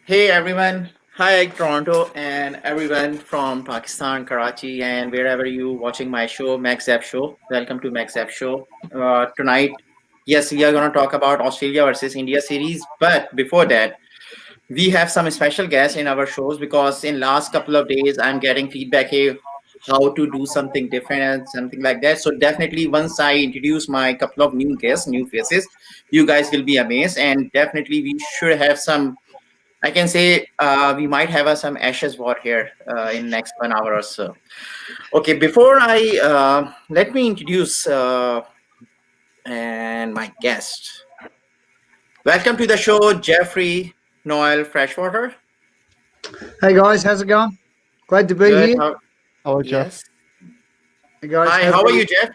Hey everyone, hi Toronto and everyone from Pakistan, Karachi, and wherever you watching my show, MaxJeff show. Welcome to MaxJeff show. Tonight, yes, we are going to talk about Australia versus India series. But before that, we have some special guests in our shows because in last couple of days I'm getting feedback here how to do something different and something like that. So definitely once I introduce my couple of new guests, new faces, you guys will be amazed, and definitely we should have some. I can say we might have some ashes war here in next 1 hour or so. Okay, before I let me introduce and my guest. Welcome to the show, Jaffri, Noel Freshwater. Hey guys, how's it going? Glad to be Good. here. Hello, Jeff. Yes. Hey guys, Hi, how are you, Jeff?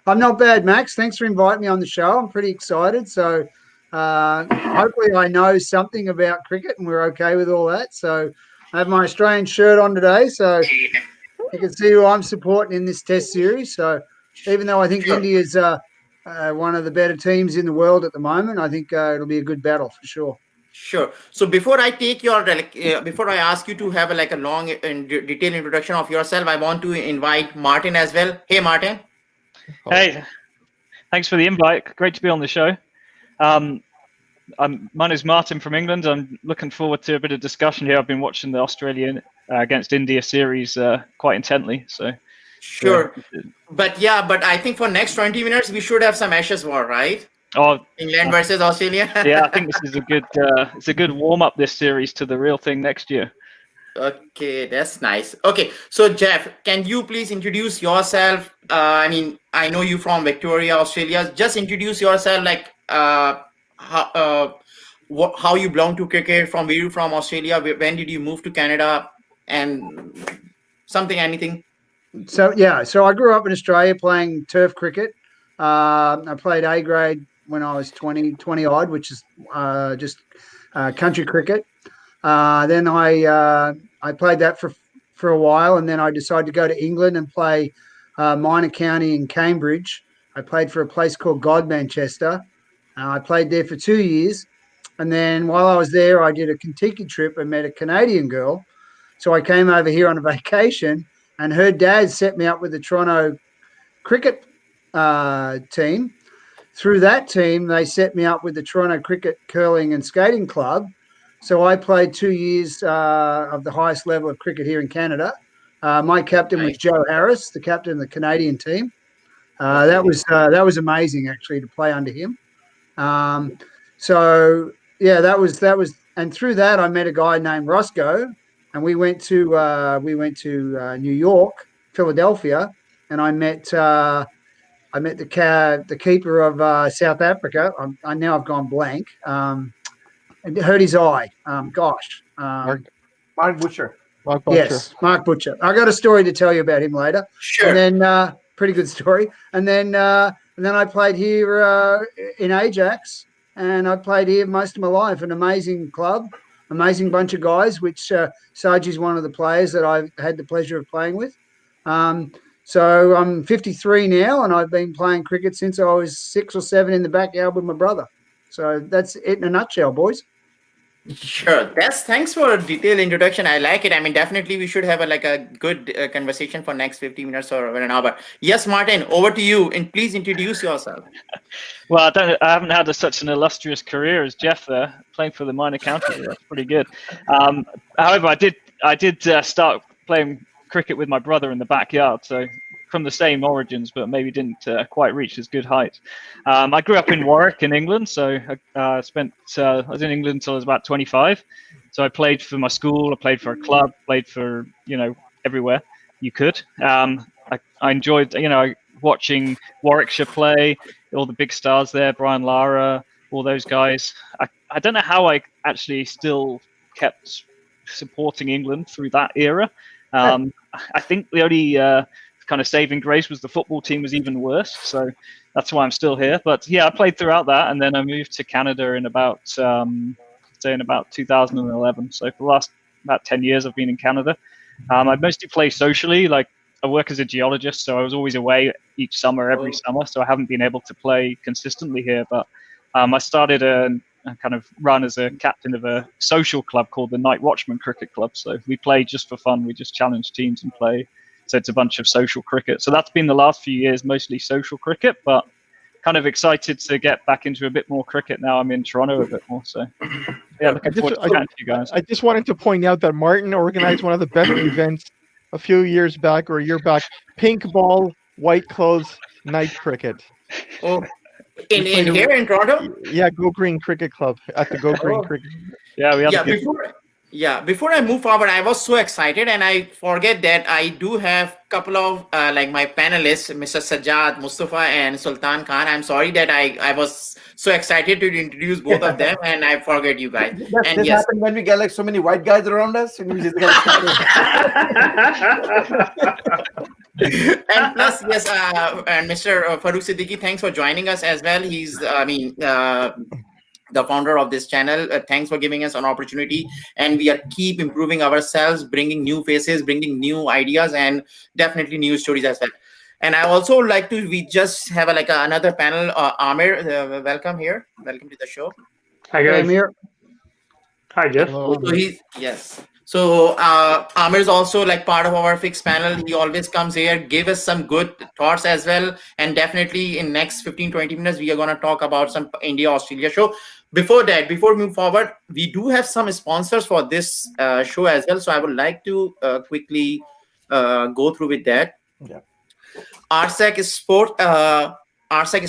I'm not bad, Max. Thanks for inviting me on the show. I'm pretty excited. So hopefully I know something about cricket and we're okay with all that. So I have my Australian shirt on today, so you can see who I'm supporting in this test series. So even though I think India is one of the better teams in the world at the moment, I think it'll be a good battle for sure. Sure. So before I take your before I ask you to have a long and detailed introduction of yourself, I want to invite Martin as well. Hey, Martin. Hey, thanks for the invite. Great to be on the show. My name's Martin from England. I'm looking forward to a bit of discussion here. I've been watching the Australia against India series quite intently. So sure. But I think for next 20 minutes we should have some ashes war, right? Oh, England versus Australia. Yeah, I think this is a good warm up this series to the real thing next year. Okay, that's nice. Okay, so Jeff, can you please introduce yourself? I mean, I know you from Victoria, Australia. Just introduce yourself, like how you belong to cricket, from where you from Australia, when did you move to Canada, and anything. So I grew up in Australia playing turf cricket. I played A grade when I was 20 odd, which is just country cricket. Then I played that for a while, and then I decided to go to England and play minor county in Cambridge. I played for a place called Manchester. I played there for 2 years, and then while I was there, I did a Kentucky trip and met a Canadian girl. So I came over here on a vacation, and her dad set me up with the Toronto cricket team. Through that team, they set me up with the Toronto Cricket, Curling and Skating Club. So I played 2 years of the highest level of cricket here in Canada. My captain was Joe Harris, the captain of the Canadian team. That was amazing actually to play under him. So yeah, that was, and through that I met a guy named Roscoe, and we went to New York, Philadelphia, and I met the keeper of South Africa. I now I've gone blank. And hurt his eye. Mark Boucher. Yes, Mark Boucher. I got a story to tell you about him later. Sure. And then pretty good story. And then I played here in Ajax, and I played here most of my life. An amazing club, amazing bunch of guys. Which Sajjad is one of the players that I've had the pleasure of playing with. So I'm 53 now, and I've been playing cricket since I was 6 or 7 in the backyard with my brother. So that's it in a nutshell, boys. Sure. Thanks for a detailed introduction. I like it. I mean, definitely we should have a good conversation for next 50 minutes or an hour. Yes, Martin, over to you, and please introduce yourself. Well, I haven't had such an illustrious career as Jeff there, playing for the minor county. That's pretty good. However, I did start playing cricket with my brother in the backyard, so from the same origins, but maybe didn't quite reach as good height. I grew up in Warwick in England, so I was in England until I was about 25. So I played for my school, I played for a club, played for everywhere you could. I enjoyed watching Warwickshire play, all the big stars there, Brian Lara, all those guys. I don't know how I actually still kept supporting England through that era. I think the only kind of saving grace was the football team was even worse, so that's why I'm still here. But yeah, I played throughout that, and then I moved to Canada in about 2011. So for the last about 10 years, I've been in Canada. I mostly play socially, like I work as a geologist, so I was always away each summer, every summer. So I haven't been able to play consistently here. But I started a kind of run as a captain of a social club called the Night Watchman Cricket Club. So we play just for fun. We just challenge teams and play. So it's a bunch of social cricket. So that's been the last few years, mostly social cricket, but kind of excited to get back into a bit more cricket now. I'm in Toronto a bit more. So yeah, looking forward to chatting to you guys. I just wanted to point out that Martin organized one of the best events a few years back or a year back. Pink ball, white clothes, night cricket. Oh, in here in Toronto? Yeah, Go Green Cricket Club at the Go Green Cricket. Yeah, we have before I move forward, I was so excited, and I forget that I do have a couple of like my panelists, Mr. Sajjad, Mustafa, and Sultan Khan. I'm sorry that I was so excited to introduce both of them, and I forget you guys. This happens when we get like so many white guys around us, and we just get excited. And plus, yes, and Mr. Farooq Siddiqui, thanks for joining us as well. He's, the founder of this channel. Thanks for giving us an opportunity, and we are keep improving ourselves, bringing new faces, bringing new ideas, and definitely new stories as well. And I also like to, we just have another panel. Aamer, welcome here. Welcome to the show. Hi guys. Aamer. Hi Jeff. So yes. So Aamer is also like part of our fixed panel. He always comes here, give us some good thoughts as well. And definitely in next 15-20 minutes, we are going to talk about some India-Australia show. Before that, before we move forward, we do have some sponsors for this show as well. So I would like to quickly go through with that. Yeah. Arsak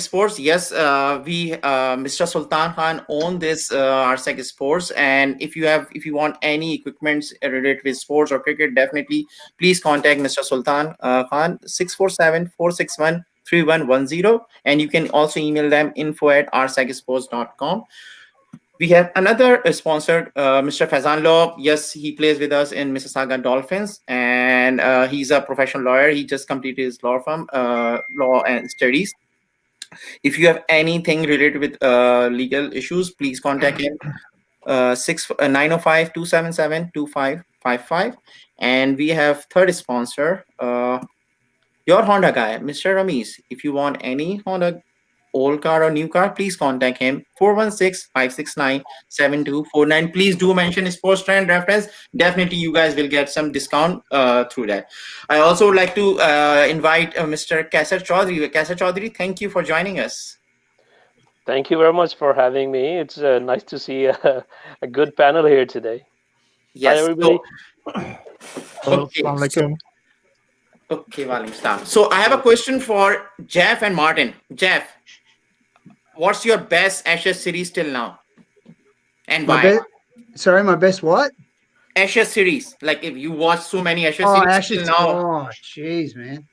Sports, yes, Mr. Sultan Khan own this Arsak Sports, and if you want any equipment related with sports or cricket, definitely please contact Mr. Sultan Khan 647-461-3110, and you can also email them info@arsaksports.com. We have another sponsor, Mr. Faizan Law. Yes, he plays with us in Mississauga Dolphins, and he's a professional lawyer. He just completed his law firm, law and studies. If you have anything related with legal issues, please contact him 905-277-2555. And we have third sponsor, your Honda guy, Mr. Rameez. If you want any Honda old car or new car, please contact him 416-569-7249. Please do mention Sports Trend reference. Definitely you guys will get some discount through that. I also would like to invite Mr. Kaisar Chaudhary. Kaisar Chaudhary, thank you for joining us. Thank you very much for having me. It's nice to see a good panel here today. Yes. Hi everybody. Okay, Walaikum Salam. So I have a question for Jeff and Martin. Jeff, what's your best Ashes series till now, and why? My best what? Ashes series. Like if you watch so many Ashes series till now. Oh, jeez, man.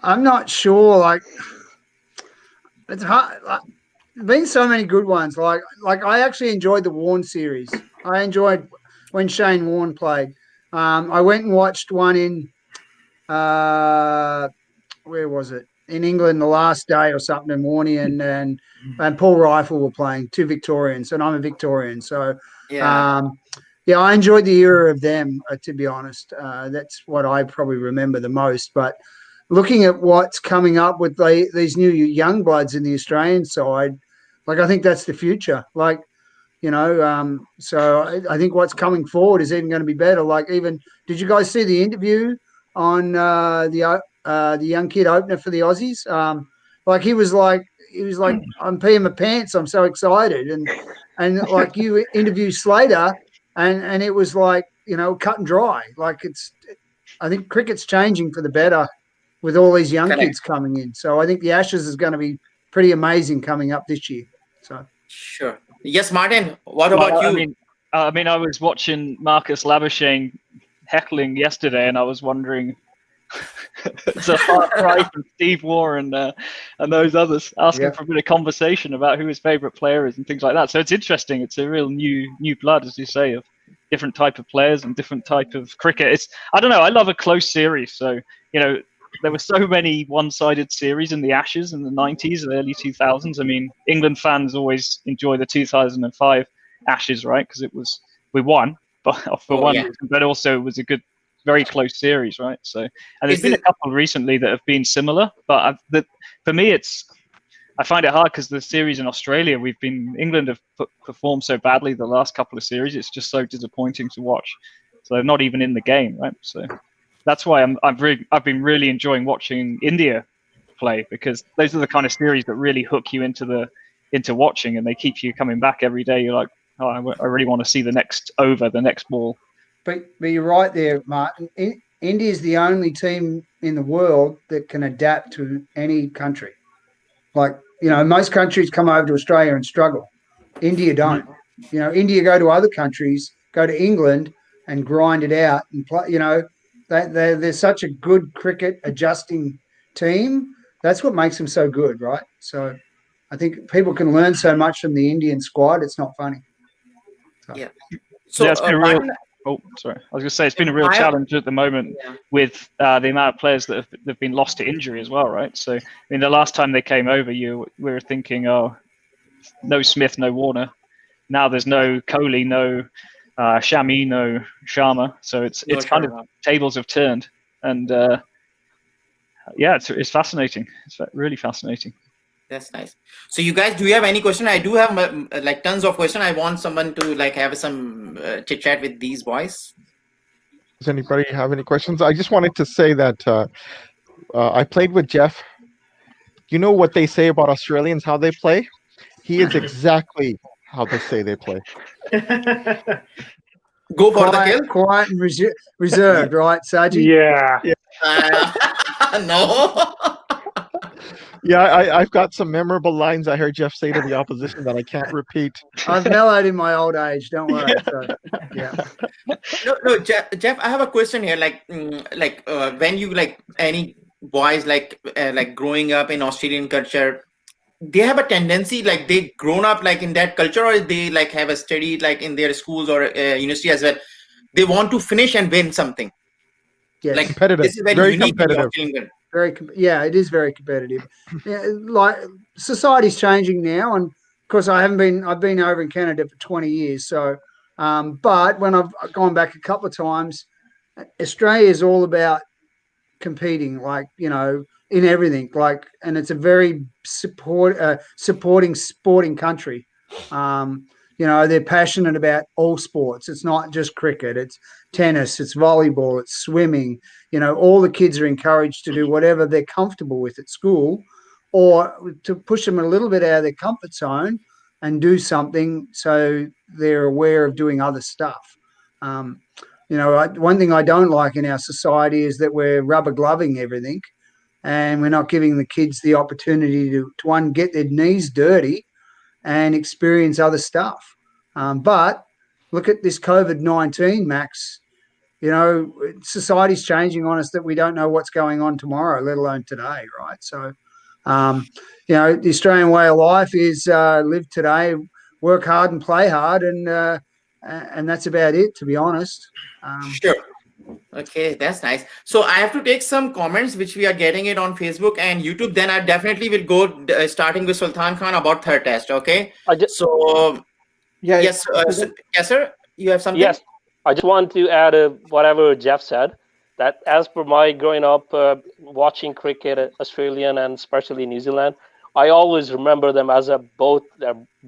I'm not sure. Like, it's hard. Like, been so many good ones. Like I actually enjoyed the Warne series. I enjoyed when Shane Warne played. I went and watched one in where was it? In England the last day or something, and Warney and Paul Rifle were playing, two Victorians, and I'm a Victorian. So, I enjoyed the era of them, to be honest. That's what I probably remember the most. But looking at what's coming up with these new young bloods in the Australian side, like I think that's the future. Like, so I think what's coming forward is even going to be better. Like even, did you guys see the interview on the young kid opener for the Aussies? Like he was like, I'm peeing my pants. I'm so excited. And like you interview Slater and it was like, cut and dry. Like I think cricket's changing for the better with all these young kids coming in. So I think the Ashes is going to be pretty amazing coming up this year. So sure. Yes, Martin, what about you? I mean, I was watching Marcus Labuschagne heckling yesterday, and I was wondering, it's a far cry from Steve Waugh and those others asking for a bit of conversation about who his favourite player is and things like that. So it's interesting. It's a real new blood, as you say, of different type of players and different type of cricket. I don't know. I love a close series. So, there were so many one-sided series in the Ashes in the 90s and early 2000s. I mean, England fans always enjoy the 2005 Ashes, right? Because we won, but for one reason, but also it was a good very close series, right? So, and there's Is been a it- couple recently that have been similar, but for me, I find it hard because the series in Australia, England have performed so badly the last couple of series. It's just so disappointing to watch. So they're not even in the game, right? So that's why I've been really enjoying watching India play, because those are the kind of series that really hook you into watching, and they keep you coming back every day. You're like, oh, I really want to see the next over, the next ball. But you're right there, Martin. India is the only team in the world that can adapt to any country. Like, most countries come over to Australia and struggle. India don't. India go to other countries, go to England and grind it out and play. They're such a good cricket adjusting team. That's what makes them so good, right? So I think people can learn so much from the Indian squad. It's not funny. So. Yeah. So it's been a real. Martin, Oh, sorry. I was going to say it's been a real challenge at the moment with the amount of players that have been lost to injury as well, right? So, I mean, the last time they came over, we were thinking, oh, no Smith, no Warner. Now there's no Kohli, no Shami, no Sharma. So it's kind of tables have turned, and it's fascinating. It's really fascinating. That's nice. So you guys, do you have any question? I do have like tons of questions. I want someone to like have some chit chat with these boys. Does anybody have any questions? I just wanted to say that I played with Jeff. You know what they say about Australians, how they play? He is exactly how they say they play. Go for the kill. Quiet and reserved, right, Sajjad? Yeah. No. Yeah, I've got some memorable lines I heard Jeff say to the opposition that I can't repeat. I've mellowed in my old age. Don't worry. So, yeah. No, Jeff. I have a question here. Like when you any boys like growing up in Australian culture, they have a tendency like they grown up like in that culture, or they like have a study like in their schools or university as well. They want to finish and win something. Yes. Like competitive. this is very unique competitive. in England. It is very competitive. Yeah, like society's changing now, and of course I've been over in Canada for 20 years. So, but when I've gone back a couple of times, Australia is all about competing, like in everything. Like, and it's a very supporting sporting country. They're passionate about all sports. It's not just cricket. It's tennis, it's volleyball, it's swimming. All the kids are encouraged to do whatever they're comfortable with at school, or to push them a little bit out of their comfort zone and do something so they're aware of doing other stuff. One thing I don't like in our society is that we're rubber gloving everything, and we're not giving the kids the opportunity to one, get their knees dirty and experience other stuff. But look at this COVID-19, Max. Society's changing on us that we don't know what's going on tomorrow, let alone today, right? So, the Australian way of life is live today, work hard and play hard, and that's about it, to be honest. Sure. Okay, that's nice. So I have to take some comments which we are getting it on Facebook and YouTube. Then I definitely will go starting with Sultan Khan about third test. Okay. Yes, sir. You have something? Yes, I just want to add whatever Jeff said. That as per my growing up watching cricket, Australian and especially New Zealand, I always remember them as both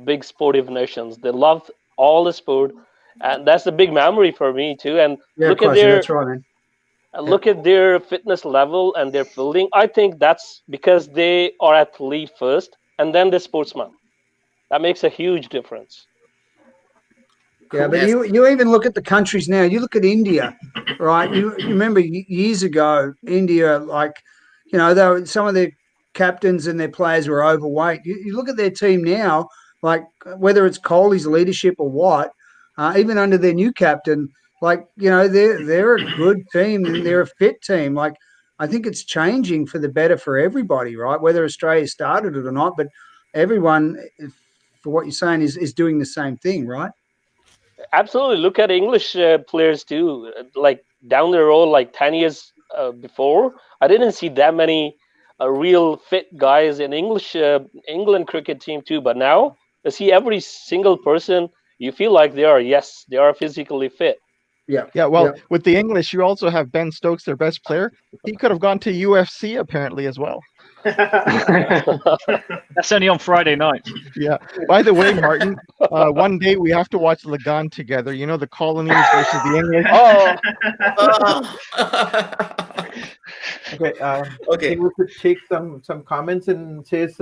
big sportive nations. They loved all the sport, and that's a big memory for me too. And look at their fitness level and their fielding. I think that's because they are athlete first, and then the sportsman. That makes a huge difference. Yeah, but you even look at the countries now. You look at India, right? You remember years ago, India, some of their captains and their players were overweight. You look at their team now, like whether it's Kohli's leadership or what, even under their new captain, they're a good team and they're a fit team. Like, I think it's changing for the better for everybody, right? Whether Australia started it or not, but everyone, for what you're saying, is doing the same thing, right? Absolutely. Look at English players too. Like down the road, like 10 years before, I didn't see that many real fit guys in England cricket team too. But now, I see every single person. You feel like they are physically fit. Yeah. Yeah, well, with the English, you also have Ben Stokes, their best player. He could have gone to UFC apparently as well. That's only on Friday nights. Yeah. By the way, Martin, one day we have to watch Lagan together. You know, the colonies versus the English. Oh, Okay. I Okay. think we could take some comments and says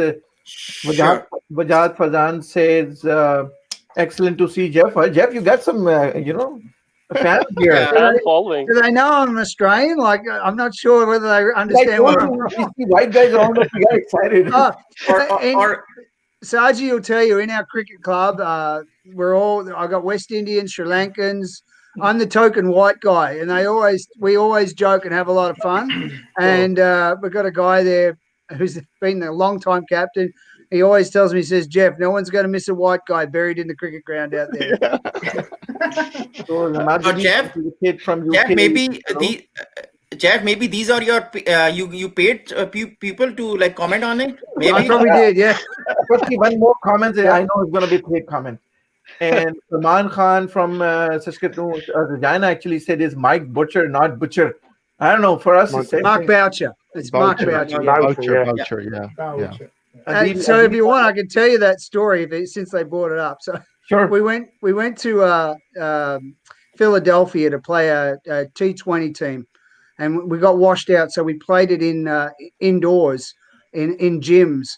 Sure. Vajat Fazan says excellent to see Jeff. Jeff, you got some fans here. Yeah. fan following. Do they know I'm Australian? Like, I'm not sure whether they I understand told where I'm you, from. we see white guys around us, we got excited. Oh, and Or Sajjad will tell you in our cricket club, I got West Indians, Sri Lankans. I'm the token white guy, and we always joke and have a lot of fun. And we've got a guy there who's been a long time captain. He always tells me, he says, Jeff, no one's going to miss a white guy buried in the cricket ground out there. So, Jeff, the kid from UK, Jeff, maybe you know. Jeff, maybe these are your you paid people to like comment on it. I Maybe. probably did, yeah. Firstly, one more comment. I know it's going to be a great comment. And Salman Khan from Saskatoon, Regina actually said is Mike Butcher, not Butcher. I don't know. For us, it's same Mark thing. Boucher. It's Mark Boucher. Boucher. Voucher, yeah. So if you want, I can tell you that story since they brought it up. So Sure. we went to Philadelphia to play a T20 team, and we got washed out. So we played it in indoors in gyms,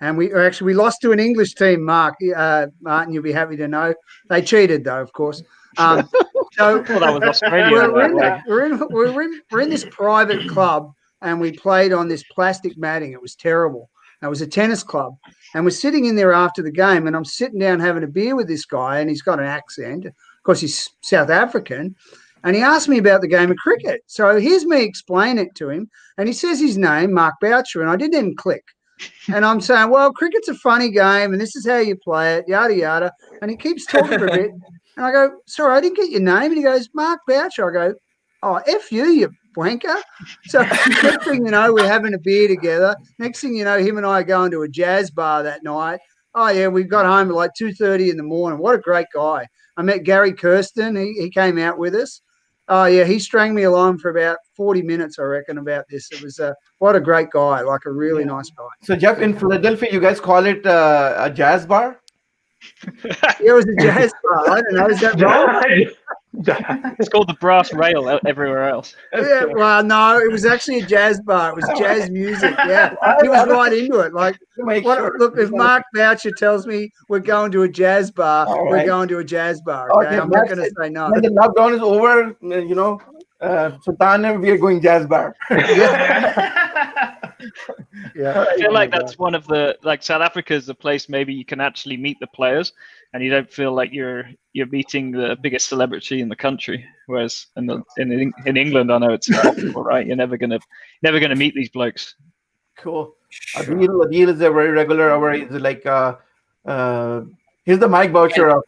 and we lost to an English team. Martin, you'll be happy to know they cheated though, of course. So Well, that was Australia. we're in this private club, and we played on this plastic matting. It was terrible. It was a tennis club, and we're sitting in there after the game, and I'm sitting down having a beer with this guy, and he's got an accent. Of course, he's South African, and he asked me about the game of cricket. So here's me explain it to him, and he says his name, Mark Boucher, and I didn't even click. And I'm saying, well, cricket's a funny game, and this is how you play it, yada, yada. And he keeps talking for a bit, and I go, sorry, I didn't get your name. And he goes, Mark Boucher. I go, oh, F you wanker. So next thing you know, we're having a beer together. Next thing you know, him and I are going to a jazz bar that night. Oh, yeah, we got home at like 2:30 in the morning. What a great guy. I met Gary Kirsten. He came out with us. Oh, yeah, he strung me along for about 40 minutes, I reckon, about this. It was what a great guy, like a really nice guy. So, Jeff, in Philadelphia, you guys call it a jazz bar? It was a jazz bar. I don't know. Is that wrong? It's called the Brass Rail everywhere else. Yeah, well, no, it was actually a jazz bar. It was jazz music. Yeah, he was right into it. Like, look, if Mark Boucher tells me we're going to a jazz bar, we're going to a jazz bar. Okay, I'm not going to say no. When the lockdown is over, Sultan and we are going jazz bar. Yeah, I feel like that's one of the South Africa is a place maybe you can actually meet the players, and you don't feel like you're meeting the biggest celebrity in the country. Whereas in England, I know it's all right. You're never gonna meet these blokes. Cool. Adil is a very regular. He's like he's the Mike Boucher of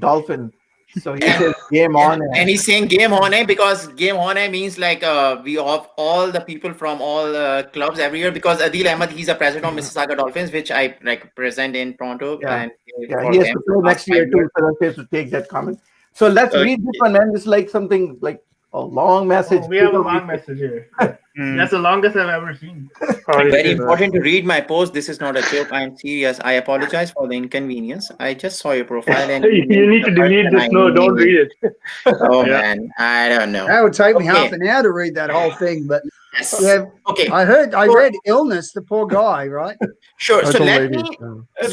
Dolphin. So he says game on. And he's saying game on because game on means like we have all the people from all clubs every year, because Adil Ahmed, he's a president of Mississauga Dolphins, which I present in Toronto. Yeah. And He has to play next year too, so he has to take that comment. So let's read this one, man. It's like something like a long message. We have a long message here. That's the longest I've ever seen. Very important to read my post. This is not a joke. I am serious. I apologize for the inconvenience. I just saw your profile and You need to delete this. No, don't read it. Oh man, I don't know. that would take me half an hour to read that whole thing. But Yes. yeah, Okay. I read illness. The poor guy, right? Sure. So That's a let lady. me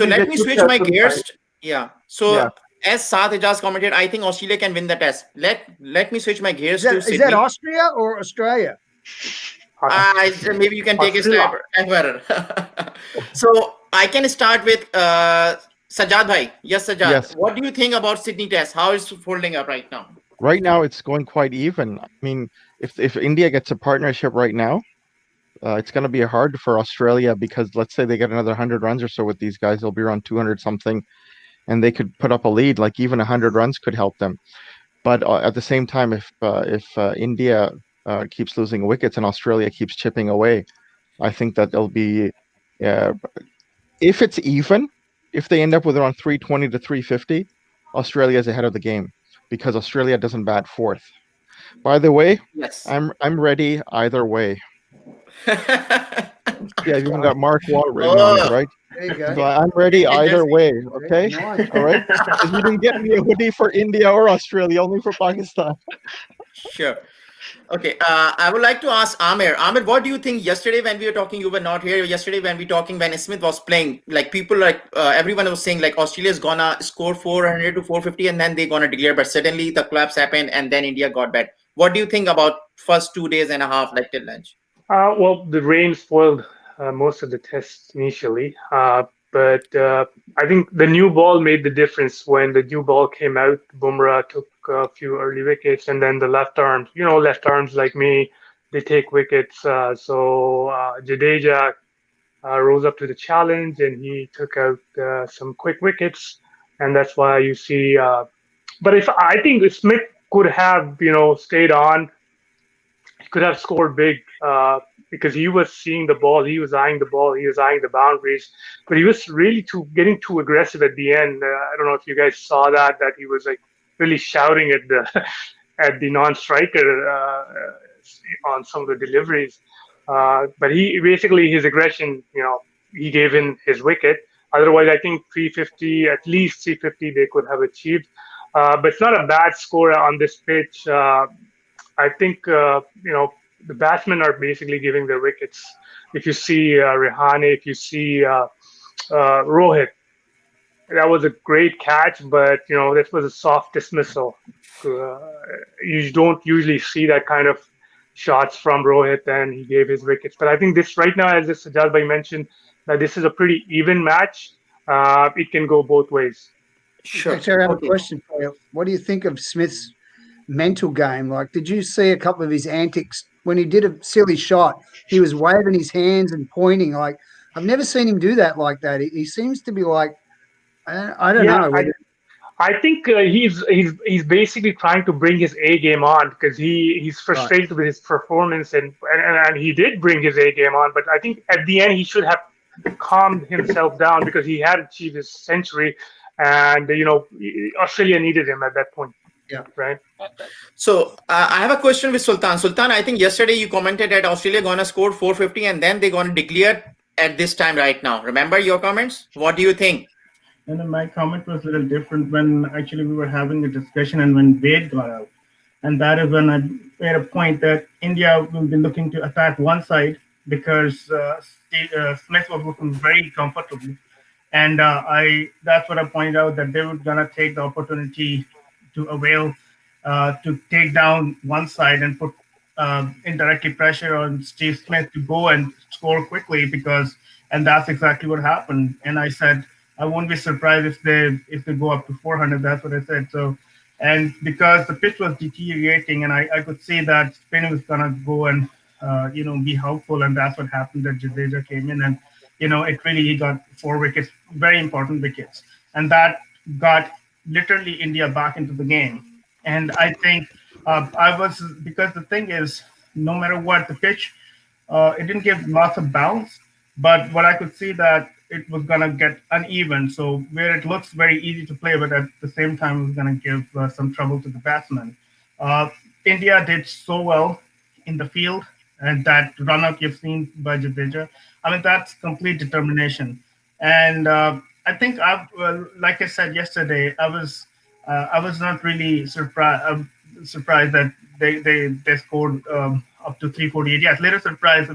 let me switch my gears. Yeah. So as Saad just commented, I think Australia can win the test. Let me switch my gears to Is Sydney. that Austria or Australia? Maybe you can take a step further. So I can start with Sajjad bhai. Yes, Sajjad. Yes. What do you think about Sydney test? How is it holding up right now? Right now, it's going quite even. I mean, if India gets a partnership right now, it's going to be hard for Australia, because let's say they get another 100 runs or so with these guys, they'll be around 200 something, and they could put up a lead. Like even 100 runs could help them. But at the same time, if India keeps losing wickets and Australia keeps chipping away, I think that they'll be, if it's even, if they end up with around 320 to 350, Australia is ahead of the game. because Australia doesn't bat fourth. By the way, Yes. I'm ready either way. Yeah, I've even got Mark Watt written on it, right? There you go. So I'm ready either way. Okay, Nice. all right. Because you didn't get me a hoodie for India or Australia, only for Pakistan. Sure. Okay. I would like to ask Aamer. Aamer, what do you think? Yesterday when we were talking, you were not here. Yesterday when we were talking, when Smith was playing, like people everyone was saying like Australia's gonna score 400 to 450 and then they're gonna declare. But suddenly the collapse happened and then India got bad. What do you think about first 2 days and a half, like till lunch? Well, the rain spoiled most of the tests initially, but I think the new ball made the difference. When the new ball came out, Bumrah took a few early wickets, and then the left arms, left arms like me, they take wickets. So Jadeja rose up to the challenge, and he took out some quick wickets, and that's why you see. But I think if Smith could have, stayed on, he could have scored big because he was seeing the ball, he was eyeing the ball, he was eyeing the boundaries, but he was really getting too aggressive at the end. I don't know if you guys saw that he was like really shouting at the at the non-striker on some of the deliveries. But he basically his aggression, he gave in his wicket. Otherwise, I think 350, at least 350, they could have achieved. But it's not a bad score on this pitch. I think the batsmen are basically giving their wickets. If you see Rehane, if you see Rohit, that was a great catch, but this was a soft dismissal. You don't usually see that kind of shots from Rohit, and he gave his wickets. But I think this right now, as Sajjad bhai mentioned, that this is a pretty even match. It can go both ways. Sure. Actually, I have a question for you. What do you think of Smith's mental game? Like, did you see a couple of his antics when he did a silly shot? He was waving his hands and pointing. Like, I've never seen him do that like that. He seems to be like, I don't know. I think he's basically trying to bring his A game on because he's frustrated with his performance and he did bring his A game on, but I think at the end he should have calmed himself down because he had achieved his century, and Australia needed him at that point. Yeah. Right. So I have a question with Sultan. Sultan, I think yesterday you commented that Australia gonna score 450 and then they're gonna declare at this time right now. Remember your comments? What do you think? And then my comment was a little different when actually we were having a discussion and when Wade got out. And that is when I made a point that India will be looking to attack one side because Smith was looking very comfortable. And that's what I pointed out, that they were going to take the opportunity to avail to take down one side and put indirectly pressure on Steve Smith to go and score quickly and that's exactly what happened. And I said, I won't be surprised if they go up to 400. That's what I said. So, and because the pitch was deteriorating, and I could see that Spain was gonna go and be helpful, and that's what happened. That Jadeja came in, and he got 4 wickets, very important wickets, and that got literally India back into the game. And I think because the thing is, no matter what the pitch, it didn't give lots of bounce, but what I could see that it was going to get uneven. So where it looks very easy to play, but at the same time, it was going to give some trouble to the batsmen. India did so well in the field, and that run-up you've seen by Jadeja, I mean, that's complete determination. And I think, like I said yesterday, I was not really surprised that they scored up to 348. Yes, later surprised.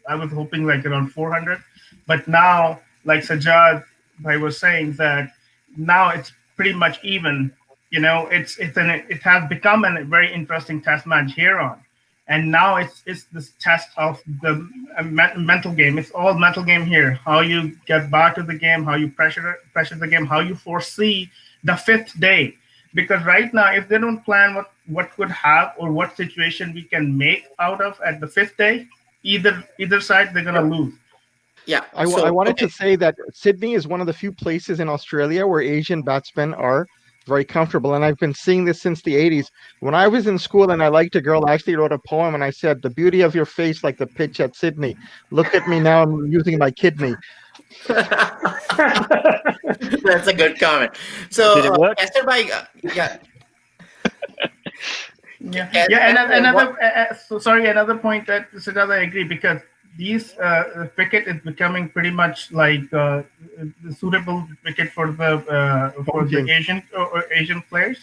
I was hoping like around 400. But now, like Sajjad bhai was saying, that now it's pretty much even. It has become a very interesting test match here on, and now it's this test of the mental game. It's all mental game here. How you get back to the game, how you pressure the game, how you foresee the 5th day. Because right now, if they don't plan what could have or what situation we can make out of at the 5th day, either side they're gonna lose. Yeah, I wanted to say that Sydney is one of the few places in Australia where Asian batsmen are very comfortable, and I've been seeing this since the 80s. When I was in school and I liked a girl, I actually wrote a poem and I said, "The beauty of your face like the pitch at Sydney. Look at me now, I'm using my kidney." That's a good comment. So, Did it work? Esther bhai, yeah. Yeah, Yes, yeah, and and what- another point that Sajjad, I agree, because these cricket is becoming pretty much like the suitable cricket for the Team. Asian players,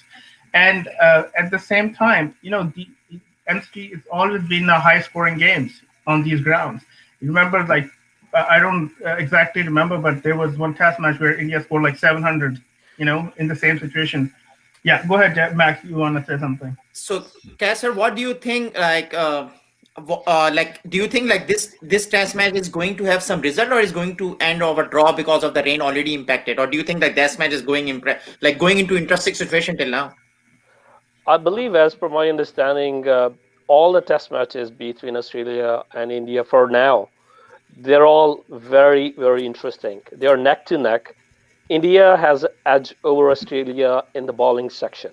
and at the same time, the MST has always been high scoring games on these grounds. You remember, like I don't exactly remember, but there was one test match where India scored like 700. In the same situation. Yeah, go ahead, Max. You want to say something? So, Kasser, what do you think? Do you think like this test match is going to have some result, or is going to end of a draw because of the rain already impacted, or do you think that this match is going into interesting situation till now? I believe, as per my understanding, all the test matches between Australia and India for now, they're all very, very interesting. They are neck to neck. India has edge over Australia in the bowling section.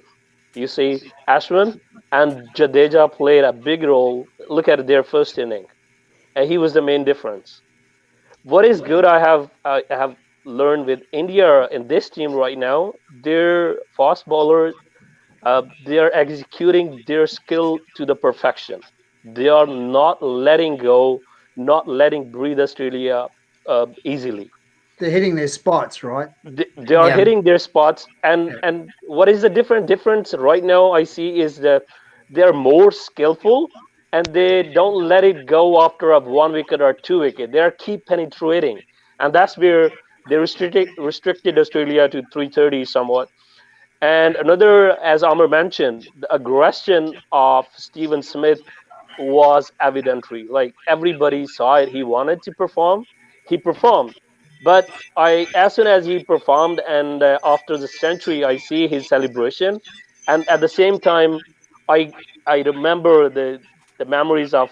You see, Ashwin and Jadeja played a big role. Look at their first inning, and he was the main difference. What is good, I have learned with India in this team right now, their fast bowlers, they are executing their skill to the perfection. They are not letting go, not letting breathe Australia easily. They're hitting their spots, right? They are Yeah. hitting their spots, and what is the difference right now I see is that they're more skillful, and they don't let it go after a 1 wicket or 2 wicket. They are keep penetrating, and that's where they restricted Australia to 330 somewhat. And another, as Aamer mentioned, the aggression of Stephen Smith was evidentary. Like everybody saw it. He wanted to perform. He performed. But as soon as he performed, and after the century, I see his celebration, and at the same time, I remember the memories of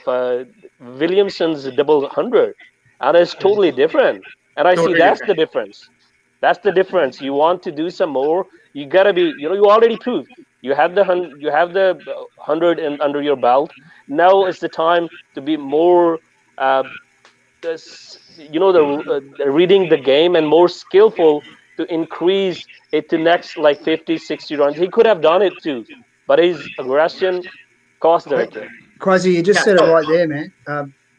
Williamson's double hundred, and it's totally different. And I see Totally that's different. the difference. That's the difference. You want to do some more, you gotta be. You already proved you have the hundred in under your belt. Now is the time to be more reading the game and more skillful to increase it to next like 50, 60 runs. He could have done it too, but his aggression cost the wicket. Quasi, you just Yeah. said it So, right there, man.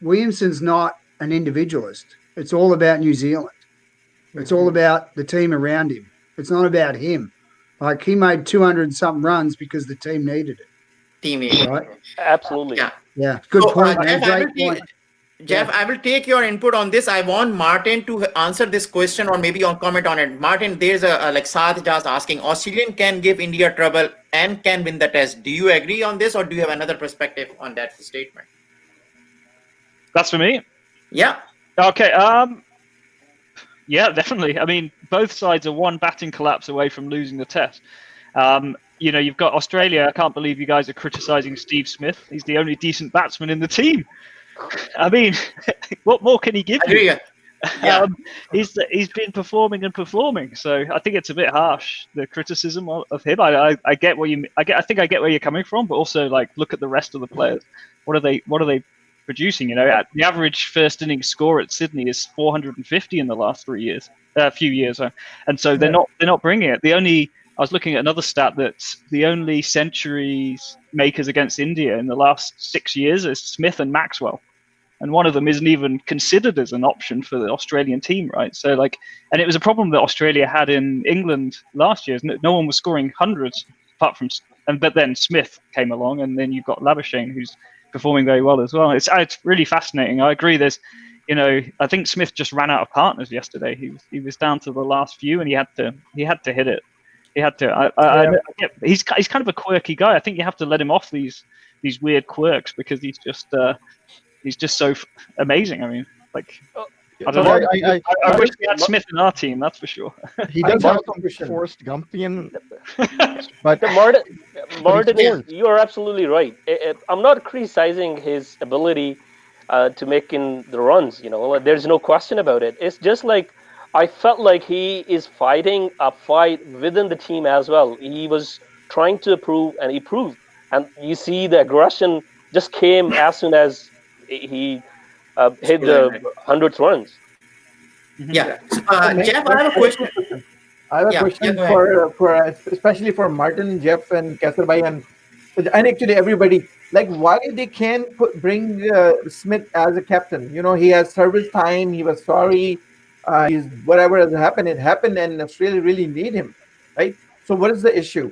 Williamson's not an individualist. It's all about New Zealand. It's all about the team around him. It's not about him. Like he made 200 something runs because the team needed it, teammate. right? Absolutely. Yeah. Yeah, good So, point, man. Jeff, Great point. Jeff, I will take your input on this. I want Martin to answer this question or maybe on comment on it. Martin, there's a like Saad just asking, Australian can give India trouble and can win the test. Do you agree on this, or do you have another perspective on that statement? That's for me. Yeah. Okay. Yeah, definitely. I mean, both sides are one batting collapse away from losing the test. You've got Australia. I can't believe you guys are criticizing Steve Smith. He's the only decent batsman in the team. I mean, what more can he give you? Agree. Yeah. He's been performing and performing. So I think it's a bit harsh, the criticism of him. I get what I think I get where you're coming from, but also like look at the rest of the players. What are they producing? The average first innings score at Sydney is 450 in the last few years, and so they're not bringing it. I was looking at another stat that the only centuries makers against India in the last 6 years is Smith and Maxwell, and one of them isn't even considered as an option for the Australian team, right? So and it was a problem that Australia had in England last year. No one was scoring hundreds apart from, but then Smith came along, and then you've got Labuschagne who's performing very well as well. It's really fascinating. I agree. I think Smith just ran out of partners yesterday. He was down to the last few, and he had to hit it. He had to. He's kind of a quirky guy. I think you have to let him off these weird quirks because he's just so amazing. I mean, like. I don't know. I wish we had Smith in our team. That's for sure. He does have some Forrest Gumpian, but Martin, you are absolutely right. I'm not criticizing his ability to make in the runs. There's no question about it. It's just like I felt like he is fighting a fight within the team as well. He was trying to improve, and he proved. And you see the aggression just came as soon as he hit the 100th runs. Yeah. Jeff, I have a question. I have a Yeah, question go ahead. for especially for Martin, Jeff, and Kasarbai, and actually everybody. Like, why they can't bring Smith as a captain? You know, he has service time. He was sorry. He's whatever has happened, it happened, and Australia really need him, right? So, what is the issue?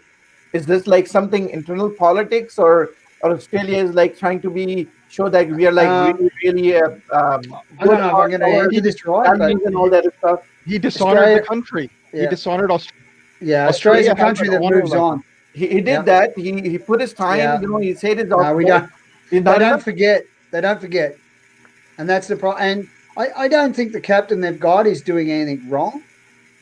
Is this like something internal politics, or Australia is like trying to be show that we are like really, really I don't good know if about I'm going to our answer this right, but values and all that stuff? He dishonored Australia, the country. He yeah, dishonored Australia. yeah, Australia's Australia a has country an that honor moves level. on. He Yeah, did that. He put his time. yeah. You know, he said his No, we don't. He's They not don't enough. forget. They don't forget, and that's the problem. And I don't think the captain they've got is doing anything wrong.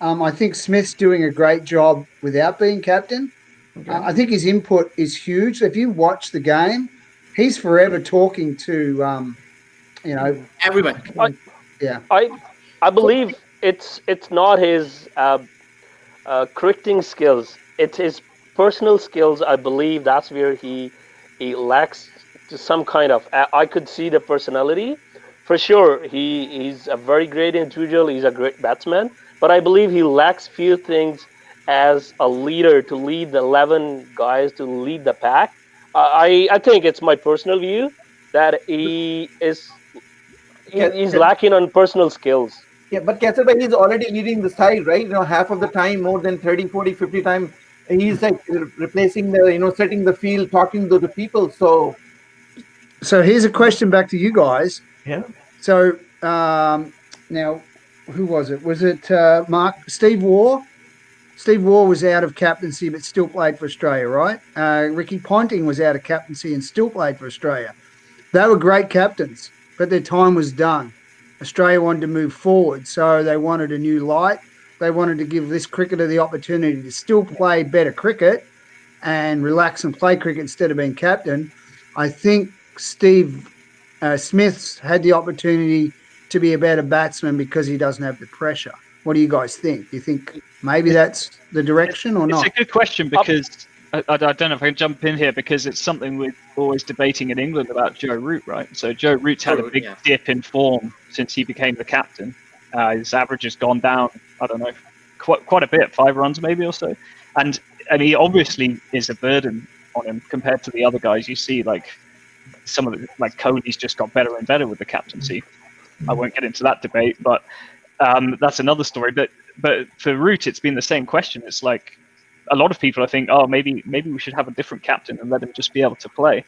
I think Smith's doing a great job without being captain. Okay. I think his input is huge. If you watch the game, he's forever talking to, Everyone. yeah. I believe it's not his cricketing skills. It's his personal skills. I believe that's where he lacks to some kind of. I could see the personality, for sure. He's a very great individual. He's a great batsman, but I believe he lacks few things as a leader to lead the 11 guys to lead the pack. I think it's my personal view that he's lacking on personal skills. Yeah, but Kasarbai, he's already leading the side, right? You know, half of the time, more than 30, 40, 50 times, he's like replacing the, setting the field, talking to the people. So, Here's a question back to you guys. yeah. So now, who was it? Was it Steve Waugh? Steve Waugh was out of captaincy but still played for Australia, right? Ricky Ponting was out of captaincy and still played for Australia. They were great captains, but their time was done. Australia wanted to move forward, so they wanted a new light. They wanted to give this cricketer the opportunity to still play better cricket and relax and play cricket instead of being captain. I think Steve Smith's had the opportunity to be a better batsman because he doesn't have the pressure. What do you guys think? Do you think maybe that's the direction or not? It's a good question because I don't know if I can jump in here because it's something we're always debating in England about Joe Root, right? So Joe Root's had a big dip in form since he became the captain. His average has gone down, I don't know, quite a bit, 5 runs maybe or so. And he obviously is a burden on him compared to the other guys. You see, like some of the, like Kohli's just got better and better with the captaincy. I won't get into that debate, but that's another story. But for Root, it's been the same question. It's like a lot of people, I think, oh, maybe we should have a different captain and let him just be able to play.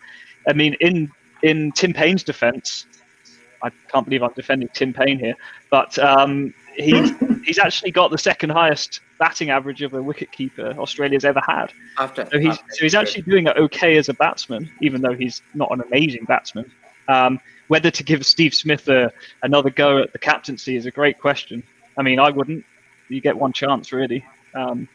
I mean, in Tim Payne's defence, I can't believe I'm defending Tim Payne here, but he's actually got the second highest batting average of a wicketkeeper Australia's ever had. So he's actually doing it okay as a batsman, even though he's not an amazing batsman. Whether to give Steve Smith another go at the captaincy is a great question. I mean, I wouldn't. You get one chance, really. And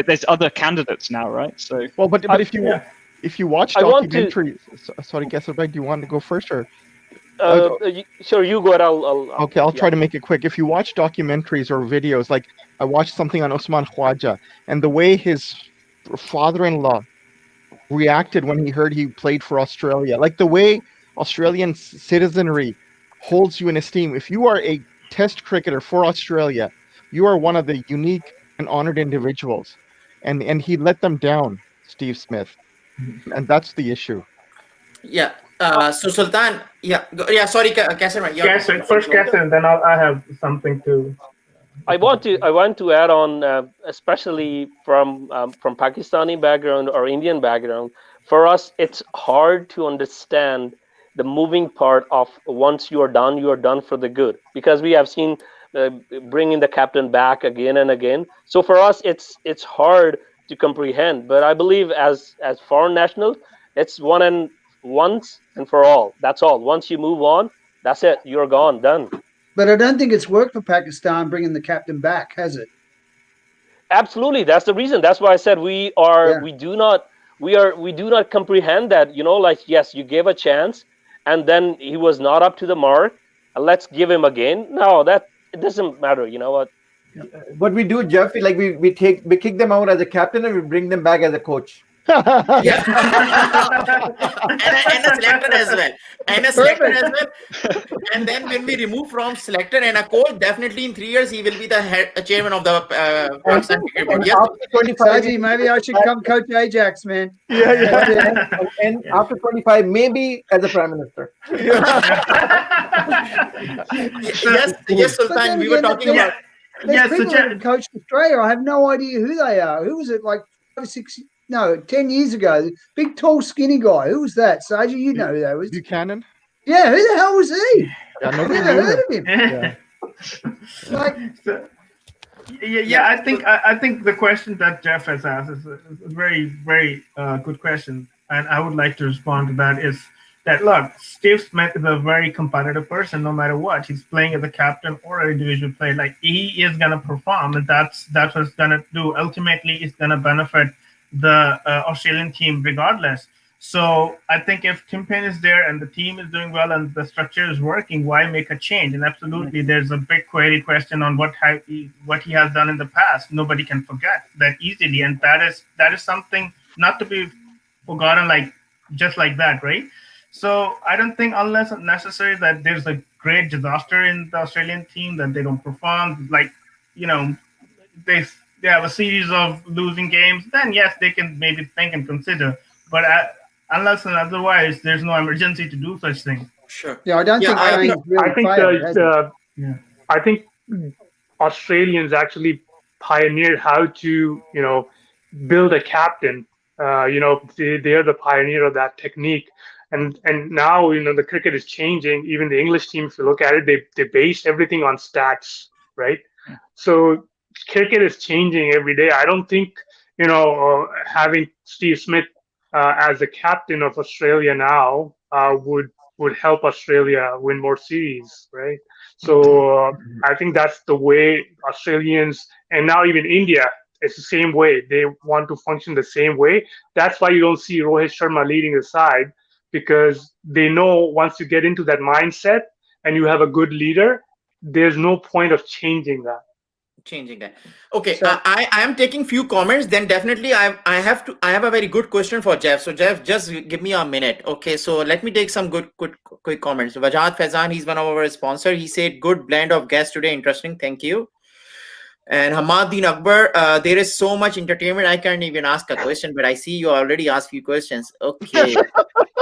there's other candidates now, right? So well, but if you watch documentaries, sorry, Kasarbai, do you want to go first or? Sure, you go ahead. I'll try to make it quick. If you watch documentaries or videos, like I watched something on Usman Khwaja, and the way his father-in-law reacted when he heard he played for Australia, like the way Australian citizenry holds you in esteem. If you are a Test cricketer for Australia, you are one of the unique and honored individuals, and he let them down, Steve Smith, and that's the issue. Yeah. So Sultan, sorry, Kasarbai. First Kasarbai, then I have something to. I want to add on, especially from Pakistani background or Indian background. For us, it's hard to understand the moving part of once you are done for the good, because we have seen bringing the captain back again and again. So for us, it's hard to comprehend. But I believe as foreign nationals, it's once and for all. That's all. Once you move on, that's it. You're gone, done. But I don't think it's worked for Pakistan bringing the captain back, has it? Absolutely. That's the reason. That's why I said we do not comprehend that. Yes, you gave a chance, and then he was not up to the mark. Let's give him again. No, it doesn't matter. You know what? What we do, Jeff, like we kick them out as a captain and we bring them back as a coach. Yeah. and a selector as well. And a selector as well. And then when we remove from selector and a coach, definitely in 3 years he will be the chairman of the Pakistan cricket board. Yes. After 25 Saji, maybe I should come coach Ajax, man. and after 25, maybe as a prime minister. Yes, Sultan. We were talking about. There's people that coached Australia. I have no idea who they are. Who was it? Like 10 years ago. Big, tall, skinny guy. Who was that? Saji, you know who that was. Buchanan. Yeah, who the hell was he? Yeah, I've nobody never knew heard him. of him. Like, I think the question that Jeff has asked is a very, very good question, and I would like to respond to that. Is that, look, Steve Smith is a very competitive person, no matter what. He's playing as a captain or an individual player. Like, he is gonna perform, and that's what it's gonna do. Ultimately, it's gonna benefit the Australian team regardless. So I think if Tim Payne is there and the team is doing well and the structure is working, why make a change? And absolutely, there's a big question on what he has done in the past. Nobody can forget that easily, and that is something not to be forgotten just like that, right? So I don't think, unless necessary, that there's a great disaster in the Australian team that they don't perform. Like, they have a series of losing games. Then yes, they can maybe think and consider. But unless and otherwise, there's no emergency to do such things. Sure. Yeah, I don't think I really think failed, I think Australians actually pioneered how to build a captain. They are the pioneer of that technique. And now, the cricket is changing. Even the English team, if you look at it, they base everything on stats, right? So cricket is changing every day. I don't think, having Steve Smith as the captain of Australia now would help Australia win more series, right? So I think that's the way Australians, and now even India, it's the same way. They want to function the same way. That's why you don't see Rohit Sharma leading the side, because they know once you get into that mindset and you have a good leader, there's no point of changing that. Okay, so I am taking few comments. Then definitely I have a very good question for Jeff. So Jeff, just give me a minute. Okay, so let me take some quick comments. Wajad Faizan, he's one of our sponsors. He said, good blend of guests today. Interesting. Thank you. And Hamaddin Akbar, there is so much entertainment. I can't even ask a question, but I see you already asked few questions. Okay.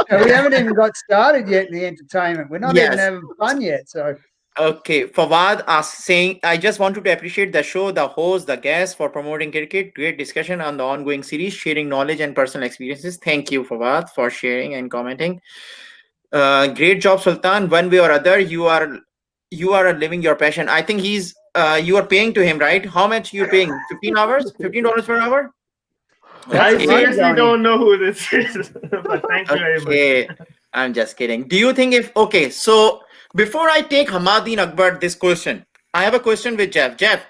We haven't even got started yet in the entertainment. We're not even having fun yet. So. Okay, Fawad saying, I just wanted to appreciate the show, the host, the guests for promoting cricket. Great discussion on the ongoing series, sharing knowledge and personal experiences. Thank you, Fawad, for sharing and commenting. Great job, Sultan. One way or other, you are living your passion. I think you are paying to him, right? How much you paying? 15 hours? $15 per hour? I seriously don't know who this is, but thank you very much. Okay, I'm just kidding. Do you think so before I take Hamaddin Akbar this question, I have a question with Jeff. Jeff,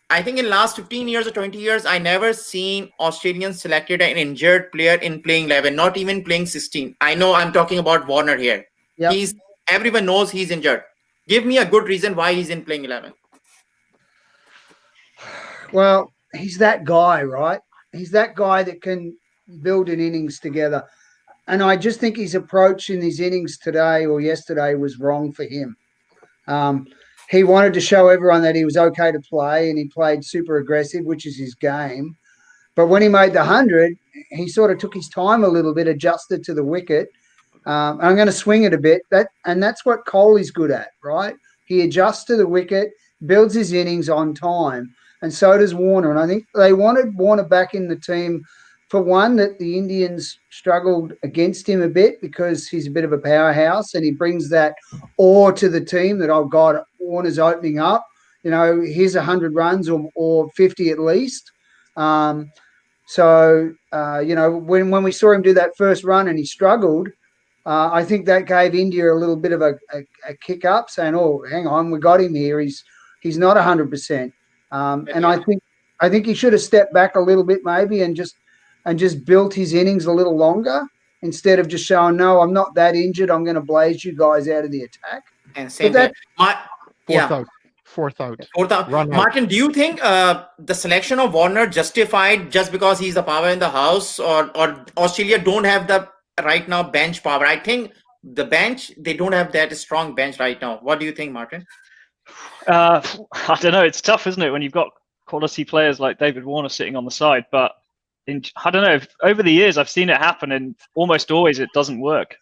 I think in last 15 years or 20 years, I never seen Australians selected an injured player in playing 11, not even playing 16. I know I'm talking about Warner here. Yep. Everyone knows he's injured. Give me a good reason why he's in playing 11. Well, he's that guy, right? He's that guy that can build an innings together. And I just think his approach in his innings today or yesterday was wrong for him. He wanted to show everyone that he was okay to play, and he played super aggressive, which is his game. But when he made the 100, he sort of took his time a little bit, adjusted to the wicket. I'm going to swing it a bit. That's what Kohli's good at, right? He adjusts to the wicket, builds his innings on time, and so does Warner. And I think they wanted Warner back in the team for one, that the Indians struggled against him a bit because he's a bit of a powerhouse and he brings that awe to the team that, oh, God, Warner's opening up. Here's 100 runs or 50 at least. When we saw him do that first run and he struggled, I think that gave India a little bit of a kick up, saying, oh, hang on, we got him here. He's not 100%. And I think he should have stepped back a little bit maybe and just built his innings a little longer instead of just showing, no, I'm not that injured. I'm going to blaze you guys out of the attack. And same that. Fourth out. Run out. Martin, do you think the selection of Warner justified just because he's the power in the house, or Australia don't have the right now bench power? I think the bench, they don't have that strong bench right now. What do you think, Martin? I don't know. It's tough, isn't it, when you've got quality players like David Warner sitting on the side? But I don't know. Over the years, I've seen it happen, and almost always it doesn't work.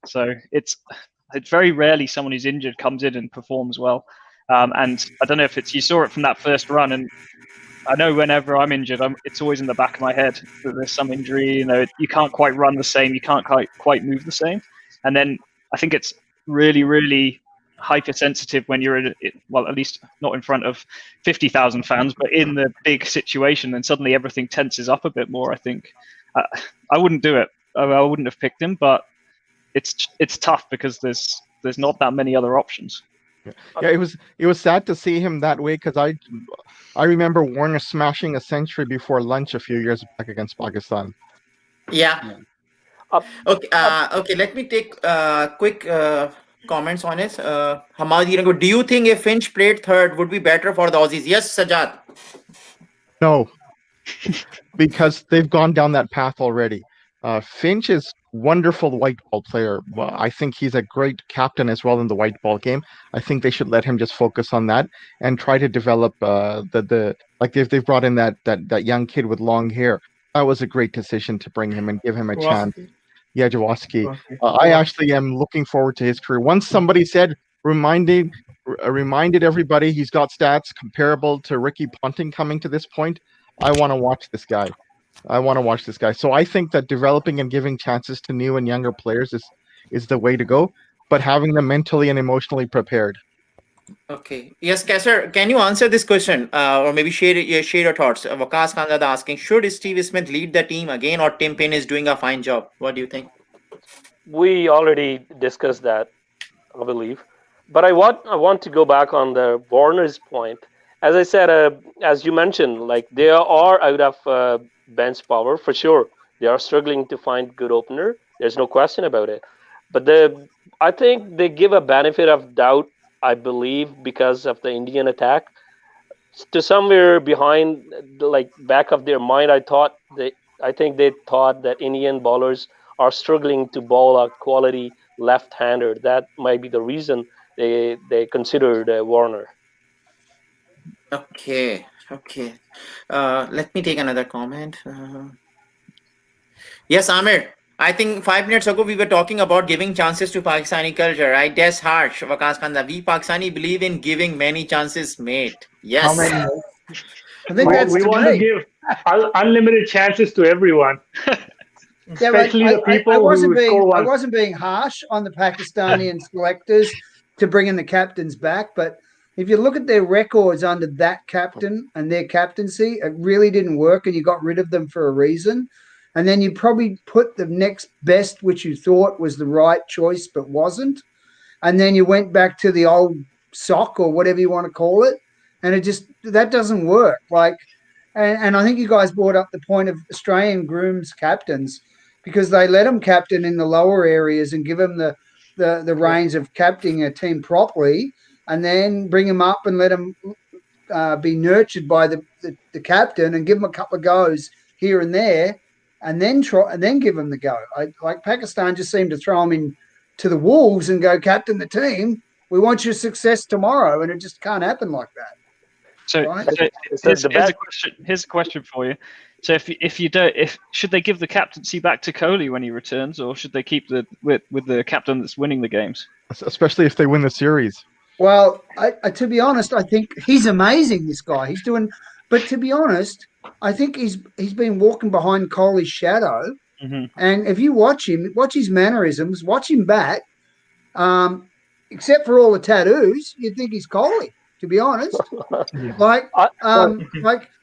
So it's very rarely someone who's injured comes in and performs well. And I don't know if you saw it from that first run, and I know whenever I'm injured, it's always in the back of my head that there's some injury. You can't quite run the same, you can't quite move the same. And then I think it's really, really hypersensitive when you're at least not in front of 50,000 fans, but in the big situation, and suddenly everything tenses up a bit more. I think I wouldn't do it. I wouldn't have picked him, but it's tough because there's not that many other options. Yeah, it was sad to see him that way, because I remember Warner smashing a century before lunch a few years back against Pakistan. Yeah. Okay. Let me take quick comments on it. Hamad, do you think if Finch played third would be better for the Aussies? Yes, Sajjad. No, because they've gone down that path already. Finch is wonderful white ball player. Well, I think he's a great captain as well in the white ball game. I think they should let him just focus on that and try to develop like they've brought in that young kid with long hair. That was a great decision to bring him and give him a chance. Yeah, Jawaski. I actually am looking forward to his career. Once somebody said, reminded everybody he's got stats comparable to Ricky Ponting coming to this point, I want to watch this guy. So I think that developing and giving chances to new and younger players is the way to go, but having them mentally and emotionally prepared. Okay. Yes, Kasser, can you answer this question or maybe share your thoughts? Waqas Khanzada asking, should Steve Smith lead the team again, or Tim Payne is doing a fine job? What do you think? We already discussed that, I believe. But I want to go back on the Warner's point. As I said, as you mentioned, like they are out of bench power for sure. They are struggling to find good opener. There's no question about it. But I think they give a benefit of doubt, I believe, because of the Indian attack. To somewhere behind, like back of their mind, I think they thought that Indian bowlers are struggling to bowl a quality left-hander. That might be the reason they considered Warner. Okay. Let me take another comment. Yes, Aamer. I think 5 minutes ago we were talking about giving chances to Pakistani culture, right? That's harsh, Waqas Khanzada. We Pakistani believe in giving many chances, mate. Yes. I think we want to give unlimited chances to everyone. Especially the people I wasn't being harsh on the Pakistani and selectors to bringing the captains back, but if you look at their records under that captain and their captaincy, it really didn't work, and you got rid of them for a reason. And then you probably put the next best, which you thought was the right choice, but wasn't. And then you went back to the old sock or whatever you want to call it. And that doesn't work. And I think you guys brought up the point of Australian grooms captains, because they let them captain in the lower areas and give them the reins of captaining a team properly, and then bring them up and let them be nurtured by the captain and give them a couple of goes here and there, and then give them the go. Like Pakistan just seemed to throw them in to the wolves and go, captain the team. We want your success tomorrow, and it just can't happen like that. So, right? here's a question for you. So should they give the captaincy back to Kohli when he returns, or should they keep with the captain that's winning the games? Especially if they win the series. Well, to be honest, I think he's amazing. This guy, but to be honest, I think he's been walking behind Kohli's shadow. Mm-hmm. And if you watch him, watch his mannerisms, watch him bat, except for all the tattoos, you'd think he's Kohli. To be honest, like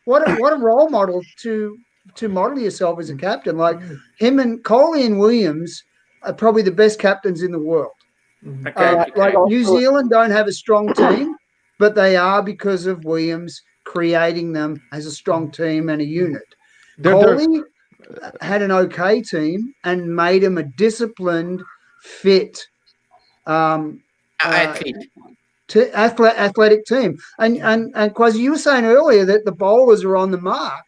what a role model to model yourself as a captain. Like him and Kohli and Williams are probably the best captains in the world. Like New Zealand don't have a strong team, but they are because of Williams creating them as a strong team and a unit. Kohli had an okay team and made him a disciplined, fit athlete. athletic team. And Quasi, you were saying earlier that the bowlers are on the mark.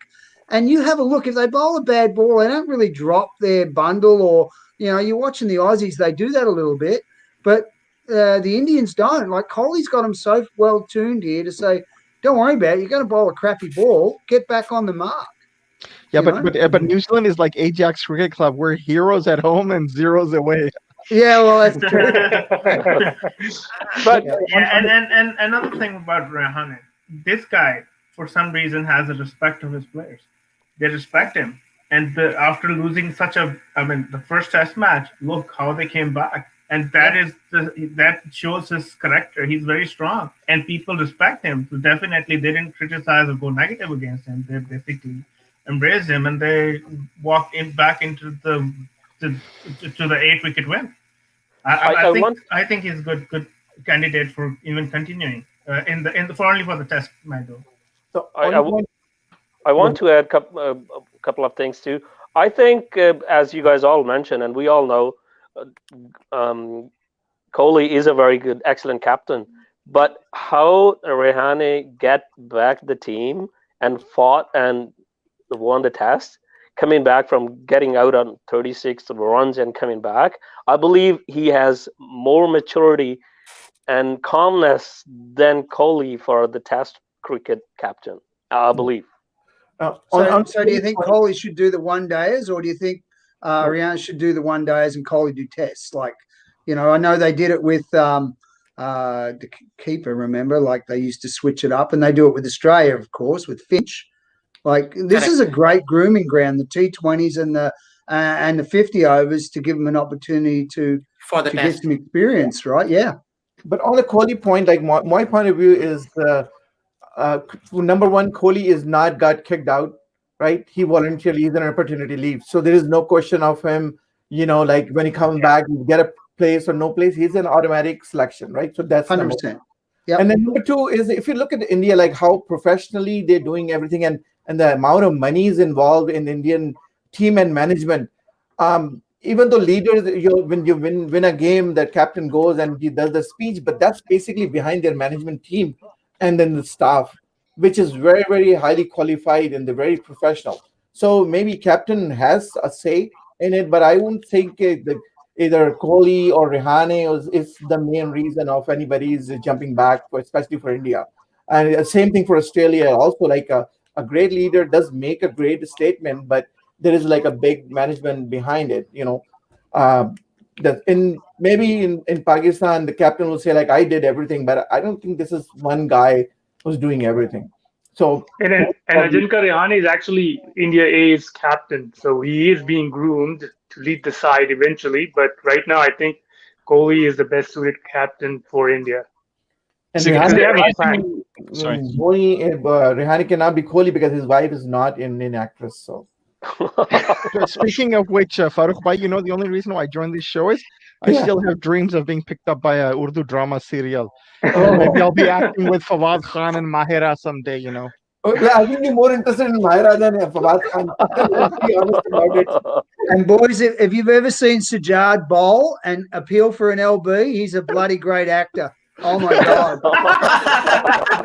And you have a look, if they bowl a bad ball, they don't really drop their bundle, or, you're watching the Aussies, they do that a little bit. But the Indians don't. Like, Kohli's got them so well tuned here to say, don't worry about it. You're going to bowl a crappy ball. Get back on the mark. Yeah, but New Zealand is like Ajax Cricket Club. We're heroes at home and zeros away. Yeah, well, that's true. But and another thing about Rahane, this guy for some reason has a respect of his players. They respect him, and after losing the first Test match, look how they came back, and that shows his character. He's very strong, and people respect him. So definitely, they didn't criticize or go negative against him. They basically embraced him, and they walked back into the 8-wicket win. I think he's a good candidate for even continuing for only for the Test match though. So I want to add a couple of things too. I think, as you guys all mentioned, and we all know, Kohli is a very good, excellent captain. But how Rahane get back the team and fought and won the Test, coming back from getting out on 36 runs and coming back, I believe he has more maturity and calmness than Kohli for the Test cricket captain, I believe. So do you think Kohli should do the one-dayers, or do you think Rahane should do the one-dayers and Kohli do Tests? Like, I know they did it with the keeper, remember? Like, they used to switch it up, and they do it with Australia, of course, with Finch. Like, this is a great grooming ground, the T20s and the 50 overs, to give them an opportunity to get some experience, right? Yeah. But on the Kohli point, like my point of view is number one, Kohli is not got kicked out, right? He voluntarily is an opportunity leave. So there is no question of him, like when he comes back, you get a place or no place. He's an automatic selection, right? So that's 100%. Yeah. And then number two is, if you look at India, like how professionally they're doing everything, and the amount of money is involved in Indian team and management. Even though leaders, when you win a game, that captain goes and he does the speech, but that's basically behind their management team and then the staff, which is very, very highly qualified and they're very professional. So maybe captain has a say in it, but I wouldn't think that either Kohli or Rahane is the main reason of anybody's jumping back, especially for India. And the same thing for Australia. Also, like a great leader does make a great statement, but there is like a big management behind it. Maybe in Pakistan, the captain will say like, I did everything, but I don't think this is one guy who's doing everything. So and Ajinkya Rahane is actually India A's captain, so he is being groomed to lead the side eventually. But right now, I think Kohli is the best suited captain for India. And they have a plan. Rahane cannot be Kohli because his wife is not an actress. So. Speaking of which, Farooq bhai, the only reason why I joined this show is I still have dreams of being picked up by a Urdu drama serial. Maybe I'll be acting with Fawad Khan and Mahira someday, I think you're more interested in Mahira than Fawad Khan. Let's be honest about it. And boys, if you've ever seen Sajjad bowl and appeal for an LB, he's a bloody great actor. Oh my God.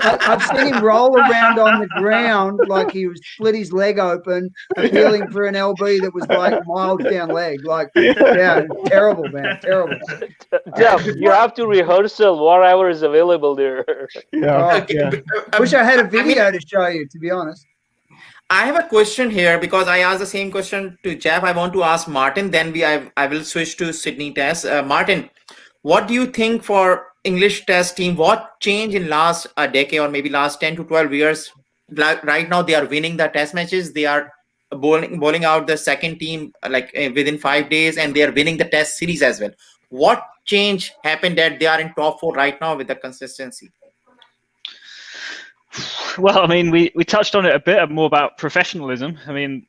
I've seen him roll around on the ground like he was split his leg open, appealing for an LB that was like miles down leg. Like, yeah, terrible, man, terrible. Jeff, you have to rehearsal whatever is available there. Yeah. I wish I had a video to show you, to be honest. I have a question here because I asked the same question to Jeff. I want to ask Martin, then I will switch to Sydney Test. Martin, what do you think for English Test team? What changed in last decade or maybe last 10 to 12 years? Right now, they are winning the Test matches. They are bowling out the second team within 5 days, and they are winning the Test series as well. What change happened that they are in top 4 right now with the consistency? Well, I mean, we touched on it a bit more about professionalism. I mean,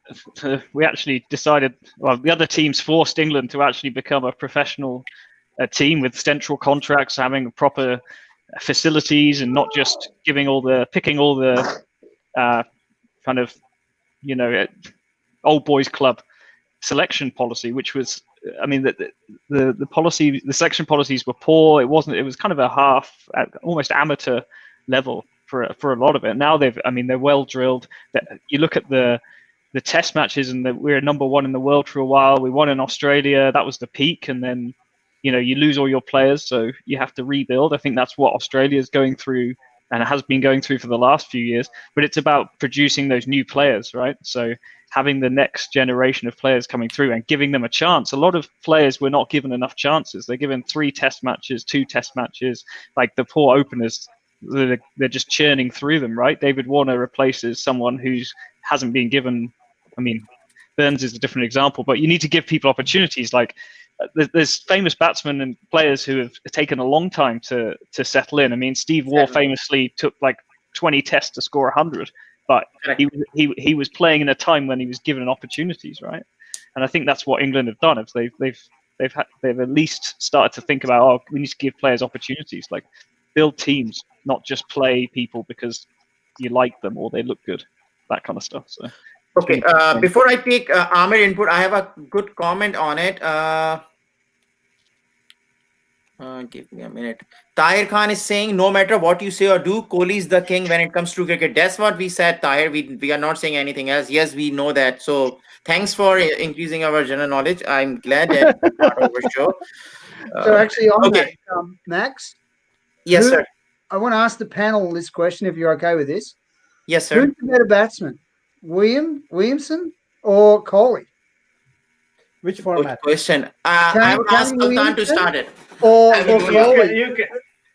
we actually decided, well, the other teams forced England to actually become a professional team with central contracts, having proper facilities, and not just picking all the kind of old boys club selection policy, which was I mean, the policy, the selection policies were poor. It was kind of a half, almost amateur level for a lot of it. Now they're well drilled. You look at the test matches, and we were number one in the world for a while. We won in Australia. That was the peak, and then you lose all your players, so you have to rebuild. I think that's what Australia is going through, and it has been going through for the last few years. But it's about producing those new players, right? So having the next generation of players coming through and giving them a chance. A lot of players were not given enough chances. They're given 3 test matches, 2 test matches. Like the poor openers, they're just churning through them, right? David Warner replaces someone who hasn't been given. I mean, Burns is a different example, but you need to give people opportunities. Like there's famous batsmen and players who have taken a long time to settle in. I mean, Steve Waugh famously took like 20 tests to score 100, but he was playing in a time when he was given opportunities, right? And I think that's what England have done. They've at least started to think about, we need to give players opportunities, like build teams, not just play people because you like them or they look good, that kind of stuff. So. Okay, before I take Aamer input, I have a good comment on it. Give me a minute. Tahir Khan is saying, no matter what you say or do, Kohli is the king when it comes to cricket. That's what we said, Tahir. We are not saying anything else. Yes, we know that. So thanks for increasing our general knowledge. I'm glad that you're part of our show. So actually on that, Max? Yes, sir. I want to ask the panel this question, if you're okay with this. Yes, sir. Who's the better batsman? Williamson or Kohli? Which format? Good question. I would ask Sultan to start it. Or Kohli?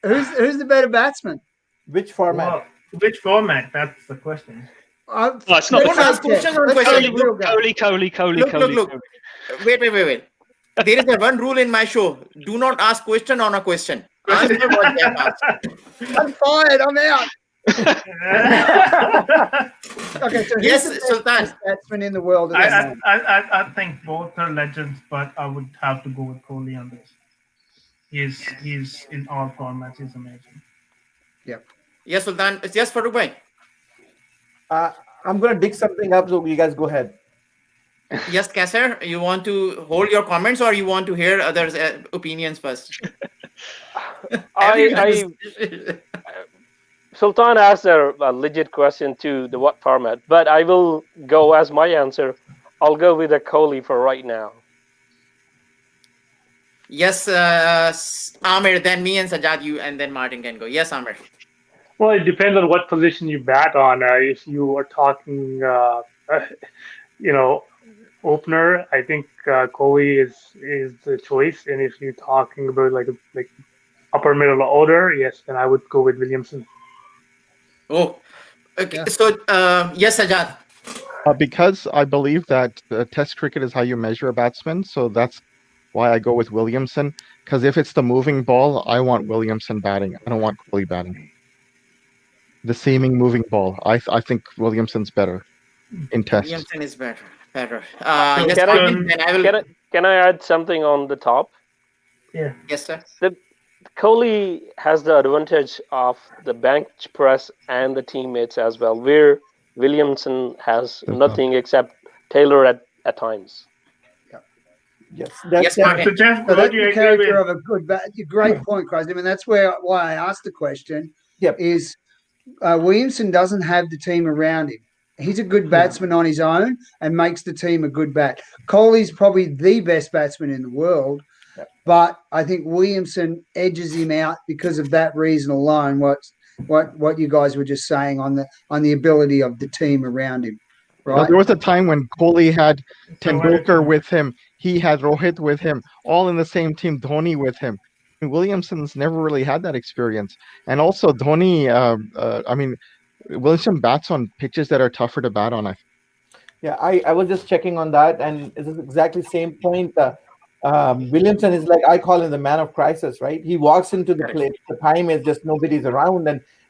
Who's the better batsman? Which format? Well, which format? That's the question. It's not. Don't ask questions on questions. Kohli. Look. Wait. There is one rule in my show. Do not ask question on a question. Answer what they have asked. I'm fired. I'm out. Okay, so yes, Sultan. Best batsman in the world. I think both are legends, but I would have to go with Kohli on this. He's in all formats. He's amazing. Yep. Yes, Sultan. Yes, Farooqi. I'm gonna dig something up, so you guys go ahead. Yes, Kasser, you want to hold your comments or you want to hear others' opinions first? Sultan asked a legit question to the what format, but I will go as my answer. I'll go with a Kohli for right now. Yes, Aamer, then me and Sajjad, you, and then Martin can go. Yes, Aamer. Well, it depends on what position you bat on. If you are talking, opener, I think Kohli is the choice. And if you're talking about like upper middle order, yes, then I would go with Williamson. Oh, okay. Yeah. So, yes, Sajjad. Because I believe that Test cricket is how you measure a batsman, so that's why I go with Williamson. Because if it's the moving ball, I want Williamson batting. I don't want Kohli batting. The seaming moving ball. I think Williamson's better in Test. Williamson is better. Can I add something on the top? Yeah. Yes, sir. Kohli has the advantage of the bench press and the teammates as well, where Williamson has nothing except Taylor at times. Yes, that's the character of a good great point, Chris. I mean, that's why I asked the question. Yep. Is Williamson doesn't have the team around him. He's a good batsman on his own and makes the team a good bat. Kohli's probably the best batsman in the world, but I think Williamson edges him out because of that reason alone. What you guys were just saying on the ability of the team around him. Right? Well, there was a time when Kohli had Tendulkar with him. He had Rohit with him, all in the same team, Dhoni with him. Williamson's never really had that experience. And also Dhoni, Williamson bats on pitches that are tougher to bat on. Yeah, I was just checking on that, and it's exactly the same point. Williamson is like, I call him the man of crisis, right? He walks into the place, the time is just nobody's around,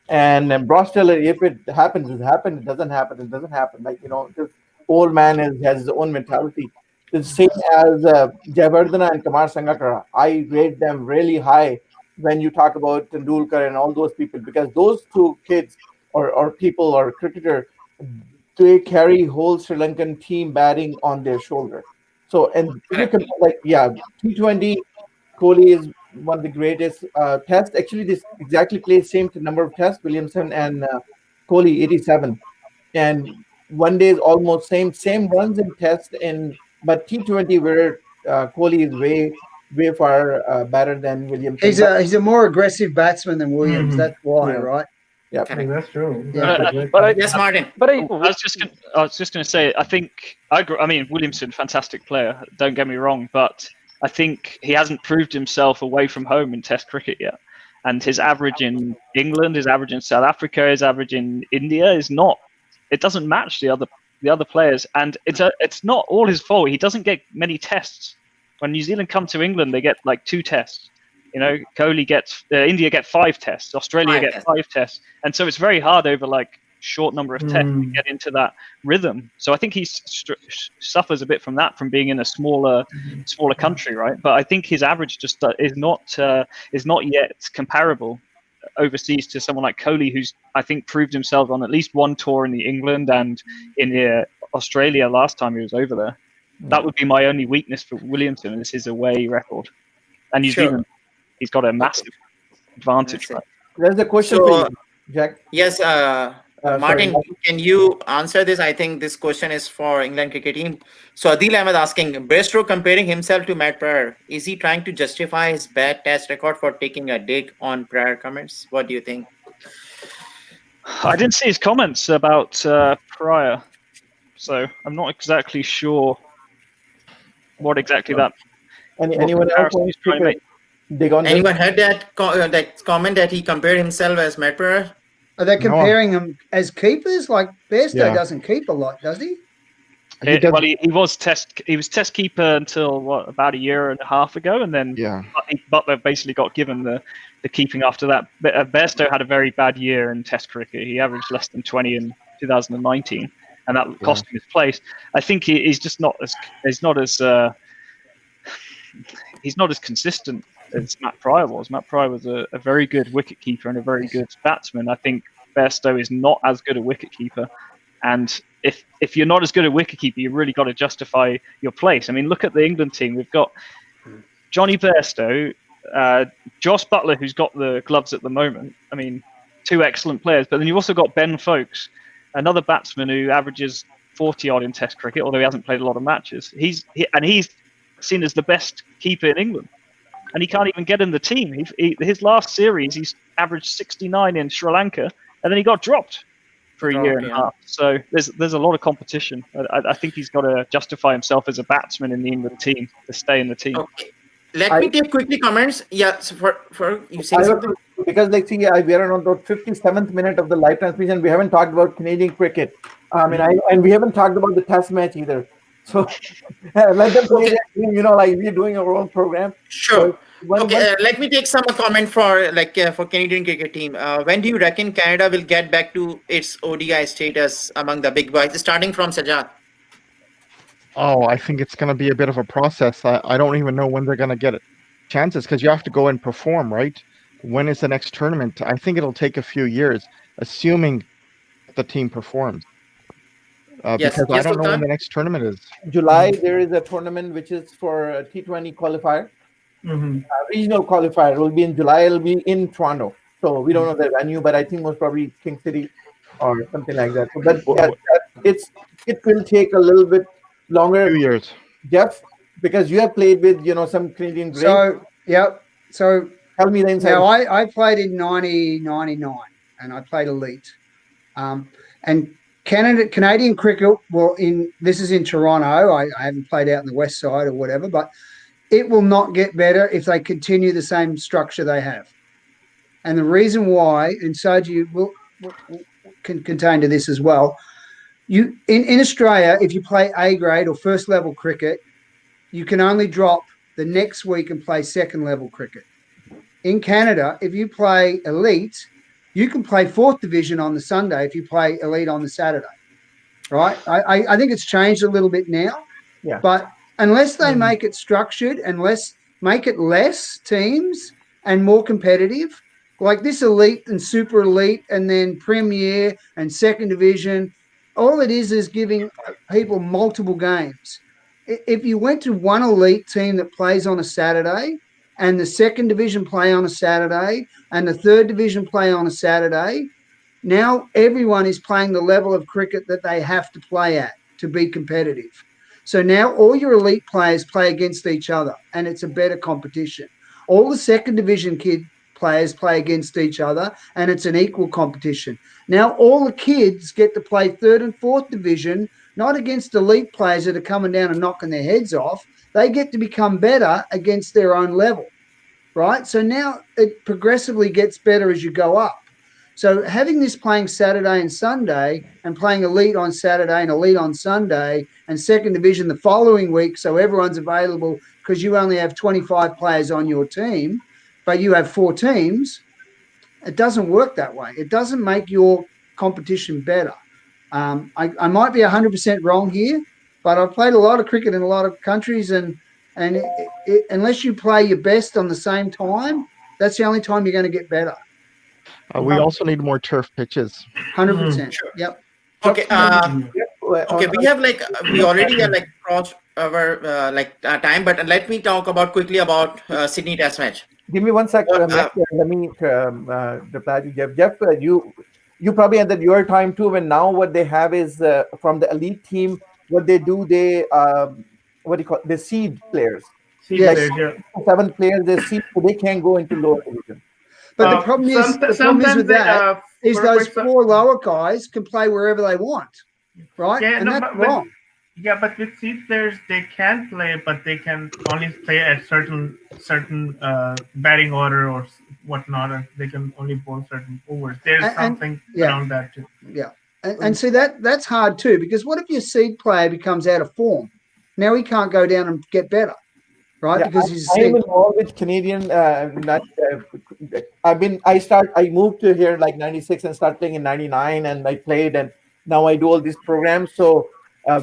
and Brosteller, if it happens, it happens. It doesn't happen, it doesn't happen. Like, this old man has his own mentality. The same as Jayawardene and Kumar Sangakkara. I rate them really high when you talk about Tendulkar and all those people, because those two kids or people or cricketer, they carry whole Sri Lankan team batting on their shoulder. So, and if you compare, like, yeah, T20, Kohli is one of the greatest. Test, actually, this exactly plays same number of tests, Williamson and Kohli, 87. And one day is almost same runs in test, but T20 where Kohli is way far better than Williamson. He's a more aggressive batsman than Williams. That's why, Yeah. right? Yeah, That's true. Yeah. That's a great But I- point. Yes, Martin. But I was just going to say, I think I mean, Williamson, fantastic player. Don't get me wrong, but I think he hasn't proved himself away from home in Test cricket yet. And his average in England, his average in South Africa, his average in India is not. It doesn't match the other players, and it's not all his fault. He doesn't get many tests. When New Zealand come to England, they get like 2 tests. You know, Kohli gets India get 5 tests, Australia 5 get tests. 5 tests, and so it's very hard over like short number of tests to get into that rhythm. So I think he suffers a bit from that, from being in a smaller country, right? But I think his average just is not yet comparable overseas to someone like Kohli, who's I think proved himself on at least one tour in the England and in Australia last time he was over there. That would be my only weakness for Williamson, is his away record. And New Sure. Zealand, he's got a massive advantage. Right? there's a question for you, Jack. Yes, Martin, sorry. can you answer this? I think this question is for England cricket team. So Adil Ahmed asking, Bairstow comparing himself to Matt Pryor. Is he trying to justify his bad test record for taking a dig on Pryor comments? What do you think? I didn't see his comments about Pryor, so I'm not exactly sure what exactly that. Anyone else comparison want he's trying to to make. dig on this? Anyone heard that comment that he compared himself as Matt Pryor? Are they comparing them as keepers? Like Bairstow Yeah. doesn't keep a lot, does he? Well, he was test keeper until about a year and a half ago, and then Yeah. Butler basically got given the keeping after that. But Bairstow had a very bad year in Test cricket. He averaged less than 20 in 2019, and that cost him his place. I think he's just not as consistent as Matt Pryor was. Matt Pryor was a very good wicket keeper and a very good batsman. I think Bairstow is not as good a wicket keeper, and if you're not as good a wicketkeeper, you really got to justify your place. I mean, look at the England team. We've got Johnny Bairstow, Joss Butler, who's got the gloves at the moment. I mean, 2 excellent players. But then you've also got Ben Foakes, another batsman who averages 40 odd in Test cricket, although he hasn't played a lot of matches. He's seen as the best keeper in England, and he can't even get in the team. His last series, he's averaged 69 in Sri Lanka, and then he got dropped for a year and a half. So there's a lot of competition. I think he's got to justify himself as a batsman in the England team to stay in the team. Okay. Let me take quickly comments. Yeah, so for you say something? Because like, see, we are on the 57th minute of the live transmission. We haven't talked about Canadian cricket. And we haven't talked about the Test match either. So let them play that game, like we're doing our own program. Sure. So let me take some comment for Canadian cricket team. When do you reckon Canada will get back to its ODI status among the big boys, starting from Sajjad? Oh, I think it's going to be a bit of a process. I don't even know when they're going to get chances, because you have to go and perform, right? When is the next tournament? I think it'll take a few years, assuming the team performs. Because I don't know when the next tournament is. July, there is a tournament which is for a T20 qualifier. Regional qualifier will be in July. It'll be in Toronto. So we don't know the venue, but I think most probably King City or something like that. So, but it will take a little bit longer. 2 years. Jeff, because you have played with some Canadian greats. So, yep. So tell me the inside. Now, I played in 1999 and I played elite. And Canadian cricket, this is in Toronto. I haven't played out in the west side or whatever, but it will not get better if they continue the same structure they have. And the reason why, and Sajjad will can contain to this as well, in Australia, if you play A grade or first level cricket, you can only drop the next week and play second level cricket. In Canada, if you play elite, you can play fourth division on the Sunday if you play elite on the Saturday, right? I think it's changed a little bit now, but unless they make it structured and make it less teams and more competitive, like this elite and super elite and then premier and second division, all it is giving people multiple games. if you went to one elite team that plays on a Saturday, and the second division play on a Saturday, and the third division play on a Saturday, now everyone is playing the level of cricket that they have to play at to be competitive. So now all your elite players play against each other, and it's a better competition. All the second division players play against each other, and it's an equal competition. Now all the kids get to play third and fourth division, not against elite players that are coming down and knocking their heads off. They get to become better against their own level, right? So now it progressively gets better as you go up. So having this playing Saturday and Sunday, and playing elite on Saturday and elite on Sunday, and second division the following week, so everyone's available because you only have 25 players on your team, but you have 4 teams, it doesn't work that way. It doesn't make your competition better. I might be 100% wrong here, but I've played a lot of cricket in a lot of countries, and unless you play your best on the same time, that's the only time you're going to get better. We also need more turf pitches. 100%. Yep. Okay. Okay. We already are crossed our time, but let me talk about quickly about Sydney Test match. Give me 1 second. Let me reply to Jeff. Jeff, you probably had that your time too. When now what they have is from the elite team, what they do, they what do you call it? They seed players. Players, 7 players they seed, so they can't go into lower division. But the problem is with that is those 4 lower guys can play wherever they want, right? Yeah, and that's wrong. Yeah, but with seed players, they can play, but they can only play at certain batting order or whatnot, and they can only bowl certain overs. There's something around that too. Yeah, and see that's hard too, because what if your seed player becomes out of form? Now he can't go down and get better, right? Yeah, because he's I'm involved with Canadian. I moved to here like '96 and started playing in '99, and I played, and now I do all these programs. So.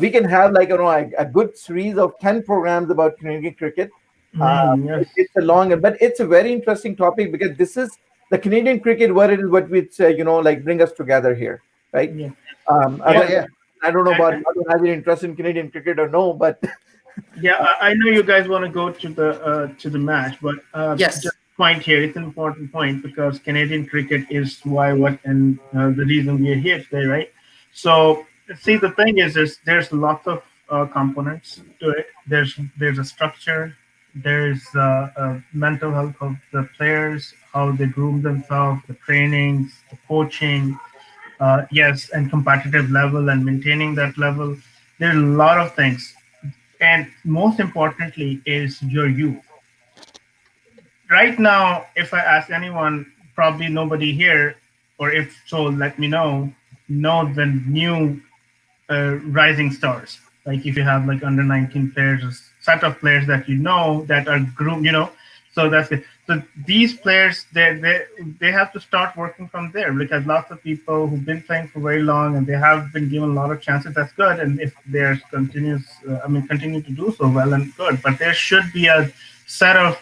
We can have a good series of 10 programs about Canadian cricket. Yes. It's a long, but it's a very interesting topic because this is the Canadian cricket. What it is, what we bring us together here, right? Yeah. I don't know about I don't have any interest in Canadian cricket or no, but yeah, I know you guys want to go to the match, but yes. Just point here, it's an important point because Canadian cricket is why, what, and the reason we are here today, right? So. See, the thing is, there's lots of components to it. There's a structure. There's mental health of the players, how they groom themselves, the trainings, the coaching, yes, and competitive level and maintaining that level. There's a lot of things, and most importantly is your youth. Right now, if I ask anyone, probably nobody here, or if so, let me know the new rising stars. Like if you have under 19 players, a set of players that that are groomed, so that's it. So these players, they have to start working from there, because lots of people who've been playing for very long and they have been given a lot of chances. That's good, and if there's continue to do so, well and good. But there should be a set of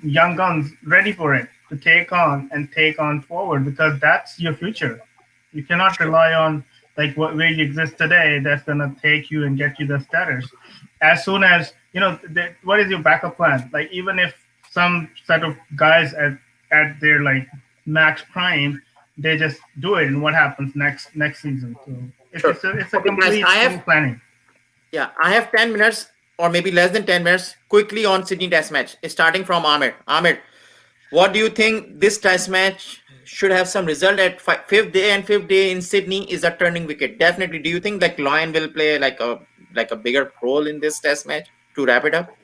young guns ready for it to take on forward, because that's your future. You cannot rely on where you exist today. That's gonna take you and get you the status. As soon as what is your backup plan? Even if some set of guys at their max prime, they just do it, and what happens next season? So it's a complete planning. Yeah, I have 10 minutes or maybe less than 10 minutes quickly on Sydney Test match, starting from Aamer. Aamer, what do you think this Test match should have some result at fifth day in Sydney is a turning wicket? Definitely. Do you think Lion will play a bigger role in this Test match to wrap it up?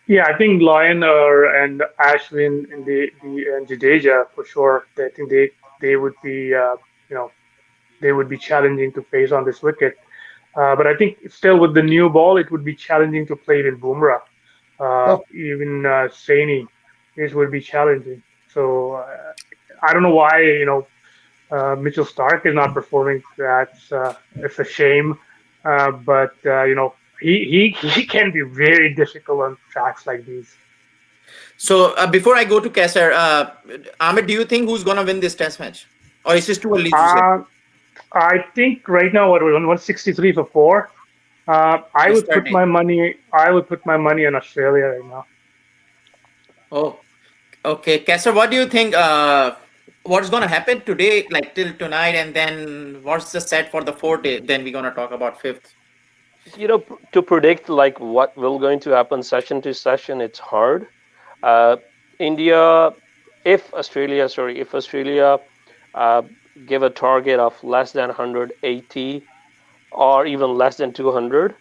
Yeah, I think Lion and Ashwin and Jadeja for sure. I think they would be they would be challenging to face on this wicket. But I think still with the new ball, it would be challenging to play with Bumrah. Even Saini, it would be challenging. So I don't know why Mitchell Starc is not performing. It's a shame, but he can be very difficult on tracks like these. So before I go to Kesser, Ahmed, do you think who's gonna win this Test match, or is this too early to say? I think right now we're on 163 for 4. I would put Yesterday. my money. I would put my money on Australia right now. Oh, okay. Kessler, what do you think? What's gonna happen today, like till tonight, and then what's the set for the fourth day? Then we're gonna talk about fifth. To predict like what will going to happen session to session, it's hard. India, if Australia give a target of less than 180 or even less than 200,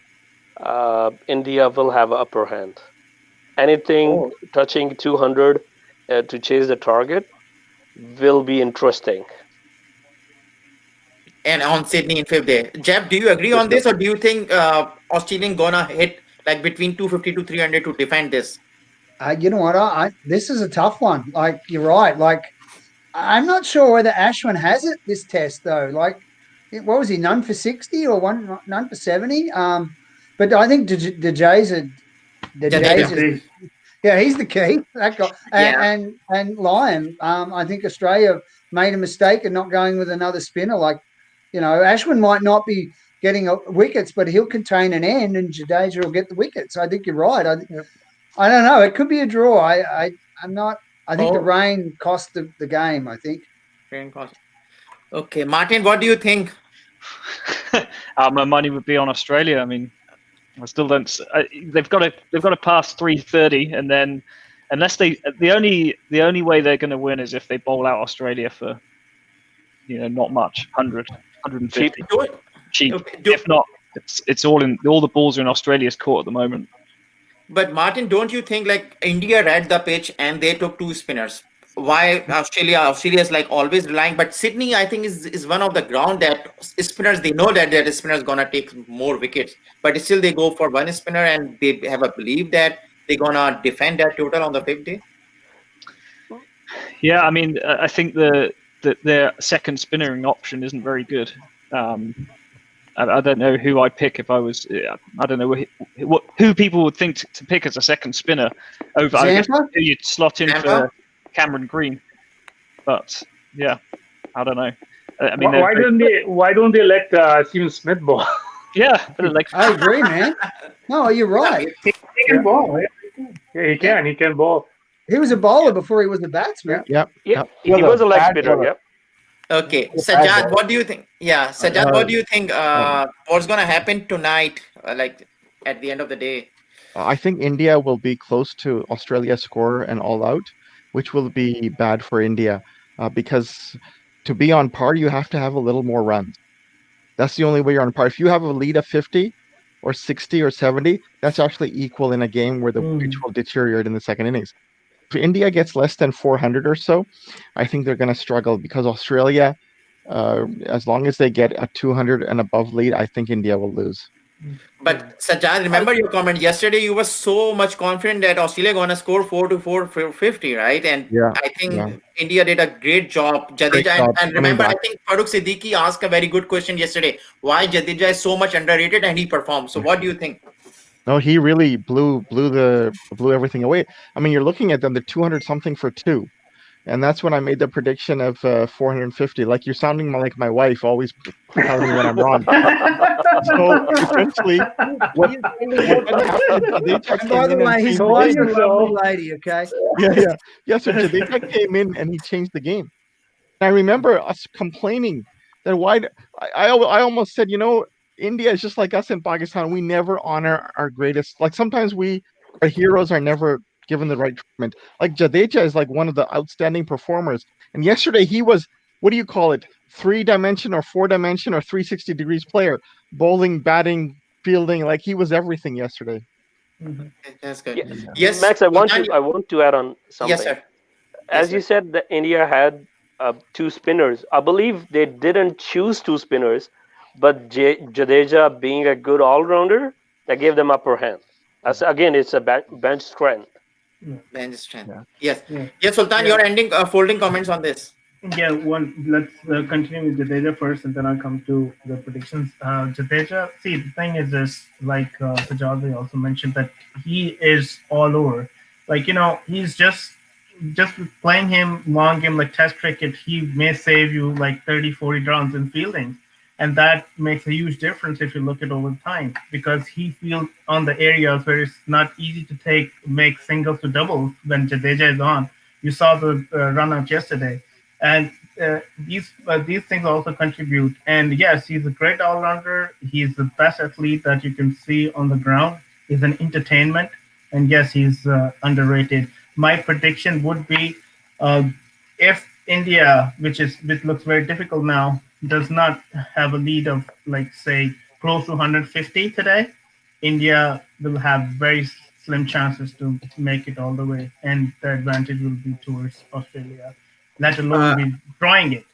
India will have an upper hand. Anything touching 200 to chase the target will be interesting. And on Sydney in fifth day. Jeff, do you agree on this, or do you think Australian gonna hit like between 250 to 300 to defend this? You know what? This is a tough one. Like, you're right. Like, I'm not sure whether Ashwin has it this test though. Like, what was he? None for 60 or none for 70? But I think the Jays are yeah, he's the key. That guy. And Lyon. I think Australia made a mistake in not going with another spinner. Like, Ashwin might not be getting wickets, but he'll contain an end, and Jadeja will get the wickets. I think you're right. I don't know. It could be a draw. I'm not. I think the rain cost the game. I think. Rain cost. Okay, Martin, what do you think? My money would be on Australia. I mean, I still don't. They've got to pass 330, and then unless the only way they're going to win is if they bowl out Australia for not much, 100, 150. Cheap. Okay, if not, it's all the balls are in Australia's court at the moment. But Martin, don't you think like India read the pitch and they took two spinners? Why Australia is like always relying, but Sydney I think is one of the ground that spinners, they know that their spinner is gonna take more wickets, but still they go for one spinner and they have a belief that they're gonna defend that total on the fifth day. Yeah, I mean, I think their second spinnering option isn't very good. I don't know who I'd pick if I was. I don't know who people would think to pick as a second spinner over. I guess who you'd slot in for Cameron Green, but yeah, I don't know. I mean, why don't they let Steven Smith bowl? Yeah, I agree, man. No, you're right. He can bowl. Yeah, he can bowl. He was a bowler before he was a batsman. Yeah. He was a leg spinner. Yep. Okay, Sajjad, what do you think? Yeah, Sajjad, what do you think? What's gonna happen tonight? Like at the end of the day, I think India will be close to Australia's score and all out, which will be bad for India because to be on par, you have to have a little more runs. That's the only way you're on par. If you have a lead of 50 or 60 or 70, that's actually equal in a game where the pitch will deteriorate in the second innings. If India gets less than 400 or so, I think they're going to struggle because Australia, as long as they get a 200 and above lead, I think India will lose. But Sajjad, remember your comment yesterday? You were so much confident that Australia gonna score 4 to 450, right? And I think India did a great job. Jadeja, and remember, I think Farooqui Siddiqui asked a very good question yesterday. Why Jadeja is so much underrated and he performed? So what do you think? No, he really blew everything away. I mean, you're looking at them, they're 200 something for two. And that's when I made the prediction of 450. Like, you're sounding like my wife, always telling me when I'm wrong. So essentially, what happened? By the way, his wife's a lovely lady. Okay. Yeah. So Jadeja came in and he changed the game. And I remember us complaining that I almost said, India is just like us in Pakistan. We never honor our greatest. Like, sometimes our heroes are never given the right treatment. Like, Jadeja is like one of the outstanding performers. And yesterday he was, what do you call it? 3-dimension or 4-dimension or 360 degrees player, bowling, batting, fielding. Like, he was everything yesterday. That's good. Yeah. Yes, Max, I want to add on something. Yes, sir. As you said, that India had two spinners. I believe they didn't choose two spinners, but Jadeja being a good all-rounder, that gave them upper hand. Again, it's a bench strength. Bench strength. Yes, Sultan, your ending folding comments on this. Yeah, let's continue with Jadeja first, and then I'll come to the predictions. Jadeja, see, the thing is this, like Sajjad also mentioned, that he is all over. Like, he's just playing him long game like test cricket, he may save you like 30, 40 runs in fielding. And that makes a huge difference if you look at over time, because he feels on the areas where it's not easy to make singles to doubles when Jadeja is on. You saw the run out yesterday, and these things also contribute. And yes, he's a great all rounder. He's the best athlete that you can see on the ground. He's an entertainment, and yes, he's underrated. My prediction would be, if India, which looks very difficult now, does not have a lead of, like, say, close to 150 today, India will have very slim chances to make it all the way, and the advantage will be towards Australia, let alone be drawing it.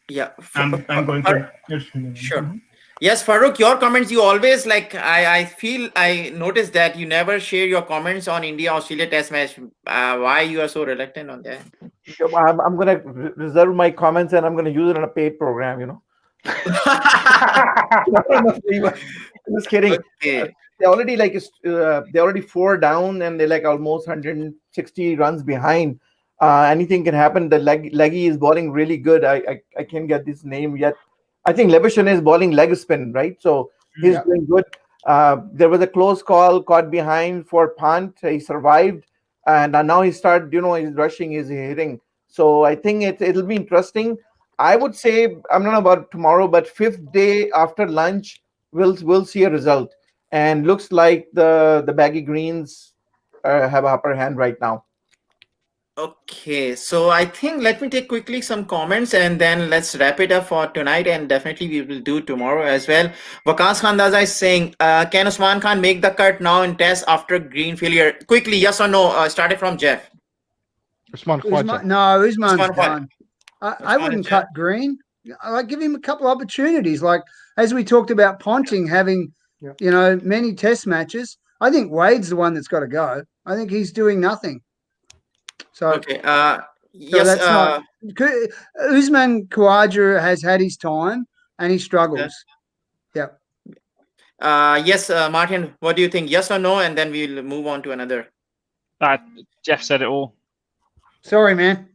Yeah, I'm going to Australia. Sure. Yes, Farooq, your comments, you always like, I noticed that you never share your comments on India-Australia test match. Why you are so reluctant on that? I'm going to reserve my comments, and I'm going to use it in a paid program, Just kidding. Okay. They already 4 down, and they're like almost 160 runs behind. Anything can happen. The leggy is bowling really good. I can't get this name yet. I think Lebushan is bowling leg spin, right? So he's doing good. There was a close call, caught behind for punt. He survived, and now he started. He's rushing, he's hitting. So I think it'll be interesting. I would say, I'm not about tomorrow, but 5th day after lunch, we'll see a result. And looks like the baggy greens have upper hand right now. Okay, so I think let me take quickly some comments and then let's wrap it up for tonight, and definitely we will do tomorrow as well. Waqas Khandaza is saying, can Usman Khan make the cut now in test after green failure? Quickly, yes or no? Started from Jeff. Usman Khwaja. No, Usman's Usman Khwaja. done. I wouldn't cut Green. I'd give him a couple of opportunities. Like, as we talked about Ponting having, many test matches, I think Wade's the one that's got to go. I think he's doing nothing. So, okay. yes, that's not. Usman Khawaja has had his time and he struggles. Yeah. Yes, Martin, what do you think? Yes or no? And then we'll move on to another. Jeff said it all. Sorry, man.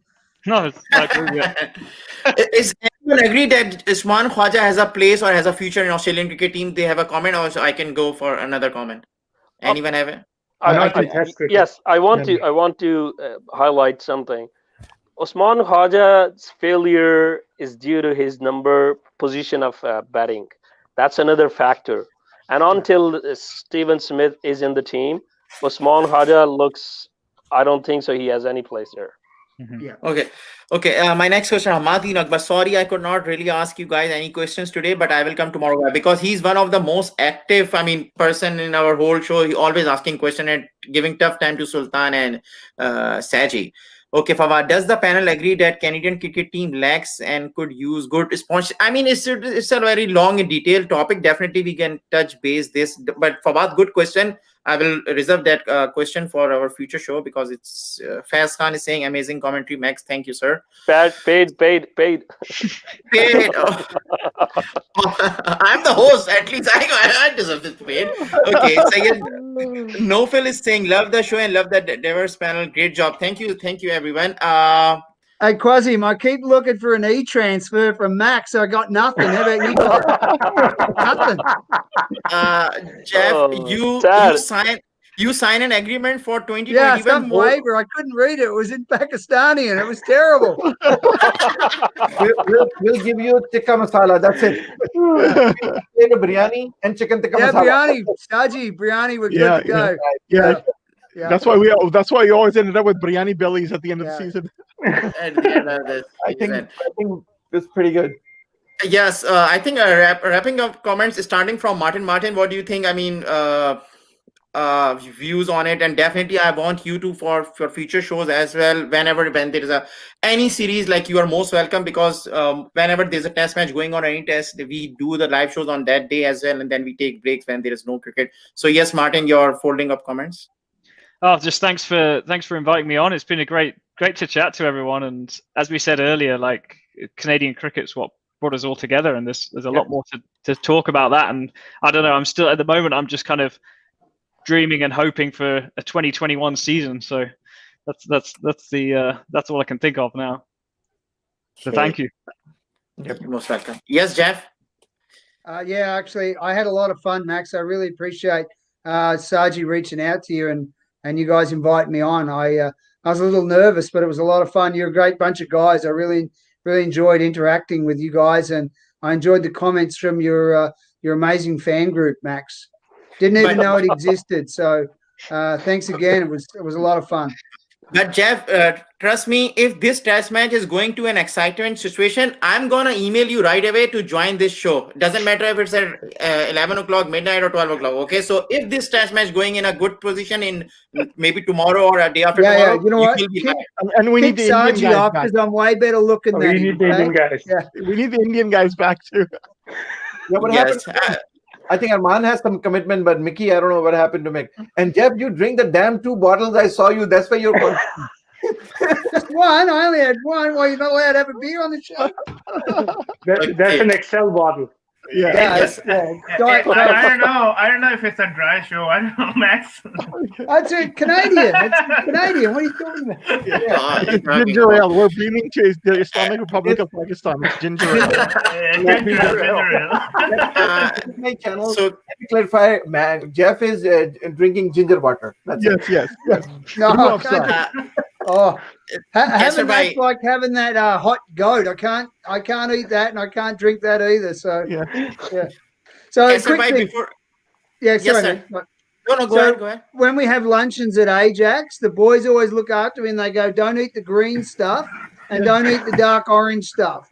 No, I agree with it. Is anyone agree that Usman Khwaja has a place or has a future in Australian cricket team? They have a comment, or so I can go for another comment. Anyone have it? Yes, I want to highlight something. Usman Khwaja's failure is due to his position of batting. That's another factor. And until Steven Smith is in the team, Usman Khwaja looks, I don't think so he has any place there. Mm-hmm. Yeah. Okay. My next question, Hamadin Akbar. Sorry, I could not really ask you guys any questions today, but I will come tomorrow because he's one of the most active, person in our whole show. He always asking question and giving tough time to Sultan and Sajjad. Okay, Fawad, does the panel agree that Canadian cricket team lacks and could use good response? It's a very long and detailed topic. Definitely, we can touch base this. But Fawad, good question. I will reserve that question for our future show because it's Faz Khan is saying amazing commentary. Max, thank you, sir. Paid. Paid. Oh. I'm the host. At least I deserve this paid. Okay. Second, Nofil is saying love the show and love the diverse panel. Great job. Thank you, everyone. Hey, Quasim, I keep looking for an e-transfer from Max. I got nothing. How about you? Nothing. Jeff, you sign an agreement for 2021. Yeah, some waiver. I couldn't read it. It was in Pakistani and it was terrible. we'll give you tikka masala. That's it. Biryani and chicken tikka masala. Biryani, Sajjad, biryani. We're good to go. Yeah. That's why you always ended up with biryani bellies at the end of the season. At the end of this I think it's pretty good. Yes, I think wrapping up comments starting from Martin. Martin, what do you think? Views on it, and definitely I want you to for future shows as well. When there is any series, like, you are most welcome, because whenever there's a test match going on or any test, we do the live shows on that day as well, and then we take breaks when there is no cricket. So yes, Martin, you're folding up comments. Oh, just thanks for inviting me on. It's been a great to chat to everyone. And as we said earlier, like, Canadian cricket's what brought us all together, and there's a lot more to talk about that. And I don't know, I'm still at the moment, I'm just kind of dreaming and hoping for a 2021 season. So that's all I can think of now. So thank you. You're most welcome. Yes, Jeff. Yeah, actually, I had a lot of fun, Max. I really appreciate Saji reaching out to you and you guys inviting me on. I was a little nervous, but it was a lot of fun. You're a great bunch of guys. I really enjoyed interacting with you guys, and I enjoyed the comments from your amazing fan group, Max. Didn't even know it existed. So thanks again. It was a lot of fun. But Jeff, trust me, if this test match is going to an excitement situation, I'm gonna email you right away to join this show. Doesn't matter if it's at 11 o'clock, midnight, or 12 o'clock. Okay, so if this test match going in a good position in maybe tomorrow or a day after tomorrow, Yeah. You know what? will be live. And we need the Indian Saji guys off back. because I'm way better looking than We him. need the Indian guys. Yeah. We need the Indian guys back too. Yeah, what Yes. happened? I think Arman has some commitment, but Micky, I don't know what happened to Mick. And Jeff, you drink the damn 2 bottles I saw you. That's why you're. Just one. I only had one. Well, you're not allowed to have a beer on the show. That's an Excel bottle. Yeah. Yes. Diet Coke. I don't know if it's a dry show. I don't know, Max. That's a Canadian. That's Canadian. What are you talking about? It's ginger ale. We're beaming to the Islamic Republic of Pakistan. It's ginger ale. My channel. So- Let me clarify, man. Jeff is drinking ginger water. That's it. Yes. No, You I have can't. some. Oh, having by- that's like having that hot goat. I can't eat that, and I can't drink that either. So Yeah. So Answer by quickly, before. yeah, sorry. sir. mate. No, go So- ahead. Go ahead. When we have luncheons at Ajax, the boys always look after me and they go, "Don't eat the green stuff and don't eat the dark orange stuff."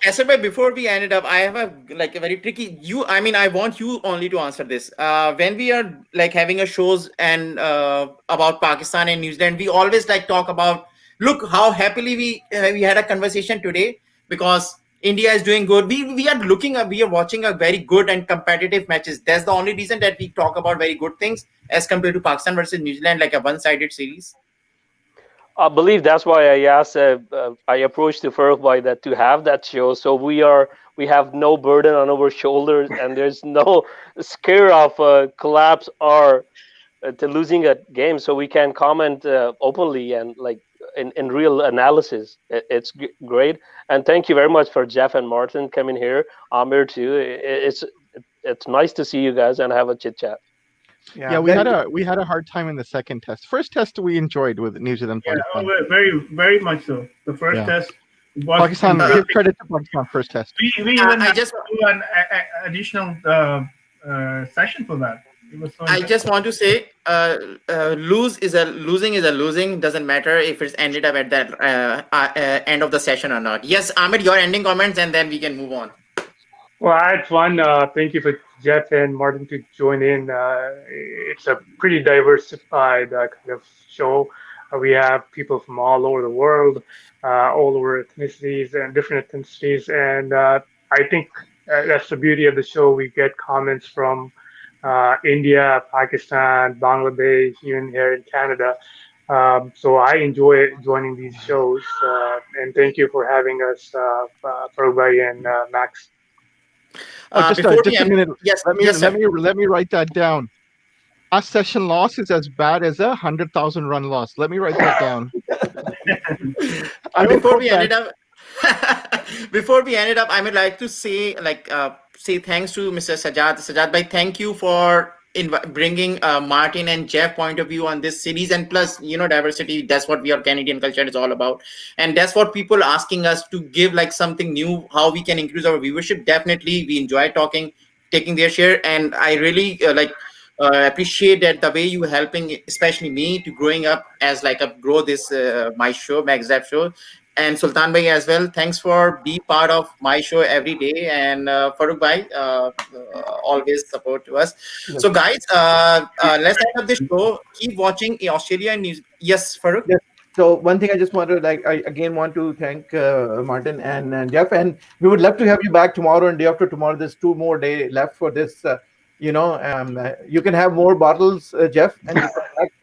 Kasser bhai, before we end it up, I have a very tricky. I want you only to answer this. When we are having a shows and about Pakistan and New Zealand, we always talk about. Look how happily we had a conversation today because India is doing good. We are watching a very good and competitive matches. That's the only reason that we talk about very good things as compared to Pakistan versus New Zealand, like a one-sided series. I believe that's why I asked. I approached the Farooqui that to have that show, so we have no burden on our shoulders, and there's no scare of collapse or to losing a game, so we can comment openly and in real analysis. It's great, and thank you very much for Jeff and Martin coming here. Aamer too. It's nice to see you guys and have a chit chat. Yeah, we had a hard time in the second test. First test we enjoyed with New Zealand. Yeah, very, very much so. The first test was Pakistan. Give credit to Pakistan first test. We even had to do an additional session for that. It was so I just want to say, losing is a losing. Doesn't matter if it's ended up at that end of the session or not. Yes, Ahmed, your ending comments, and then we can move on. Well, I had fun. Thank you for Jeff and Martin to join in. It's a pretty diversified kind of show. We have people from all over the world, all over ethnicities and different ethnicities. And I think that's the beauty of the show. We get comments from India, Pakistan, Bangladesh, even here in Canada. So I enjoy joining these shows. And thank you for having us, Farooqui and Max. Just a minute. Yes, let me write that down. Our session loss is as bad as 100,000 run loss. Let me write that down. Before we ended up, I would like to say thanks to Mr. Sajjad. Sajjad bhai, thank you for bringing Martin and Jeff point of view on this series, and plus diversity. That's what our Canadian culture is all about, and that's what people asking us to give something new, how we can increase our viewership. Definitely we enjoy taking their share, and I really appreciate that the way you helping especially me to growing up as grow this my show, MaxJeff show. And Sultan bhai as well. Thanks for be part of my show every day. And Farooq bhai, always support to us. Yes. So guys, let's end up this show. Keep watching Australia and New Zealand. Yes, Farooq. Yes. So one thing I just want to I again want to thank Martin and Jeff, and we would love to have you back tomorrow and day after tomorrow. There's 2 more days left for this. You can have more bottles, Jeff, and you come back.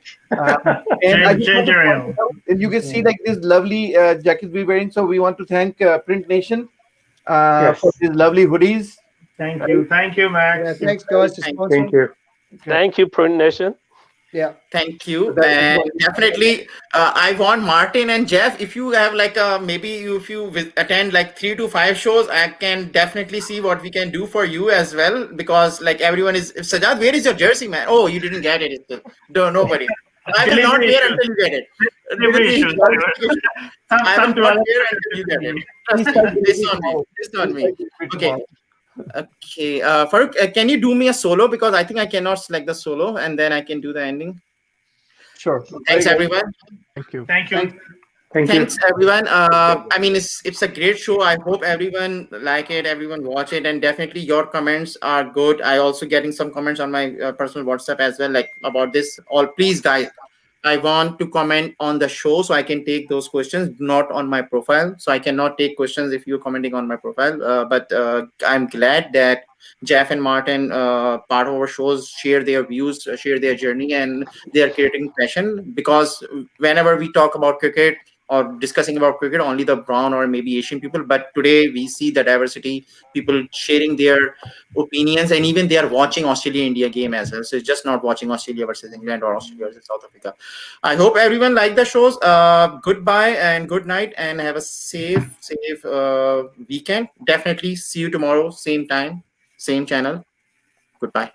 And you can see this lovely jackets we're wearing. So we want to thank Print Nation for these lovely hoodies. Thank you, Max. Yeah, thanks, guys. Thank you. Thank you, Print Nation. Yeah. Thank you. That is And what- definitely, I want Martin and Jeff. If you have like maybe if you attend like 3 to 5 shows, I can definitely see what we can do for you as well. Because like everyone is, Sajjad, where is your jersey, man? Oh, you didn't get it still. No, nobody. I will not Delivery wear issues. until you get it. Delivery issues. I will Some not to wear until you get it. He starts This delivery on me. tomorrow. This on He me. starts delivery Okay. tomorrow. Okay. Farooq, can you do me a solo? Because I think I cannot select the solo and then I can do the ending. Sure. Thanks, Very good. everyone. Thank you. Thank you. Thank you. Thanks, everyone. I mean, it's a great show. I hope everyone like it, everyone watch it, and definitely your comments are good. I also getting some comments on my personal WhatsApp as well, like about this. All please, guys, I want to comment on the show so I can take those questions, not on my profile. So I cannot take questions if you're commenting on my profile. But I'm glad that Jeff and Martin, part of our shows, share their views, share their journey, and they are creating passion. Because whenever we talk about cricket or discussing about cricket, only the brown or maybe Asian people. But today we see the diversity, people sharing their opinions, and even they are watching Australia-India game as well. So it's just not watching Australia versus England or Australia versus South Africa. I hope everyone liked the shows. Goodbye and good night, and have a safe weekend. Definitely see you tomorrow, same time, same channel. Goodbye.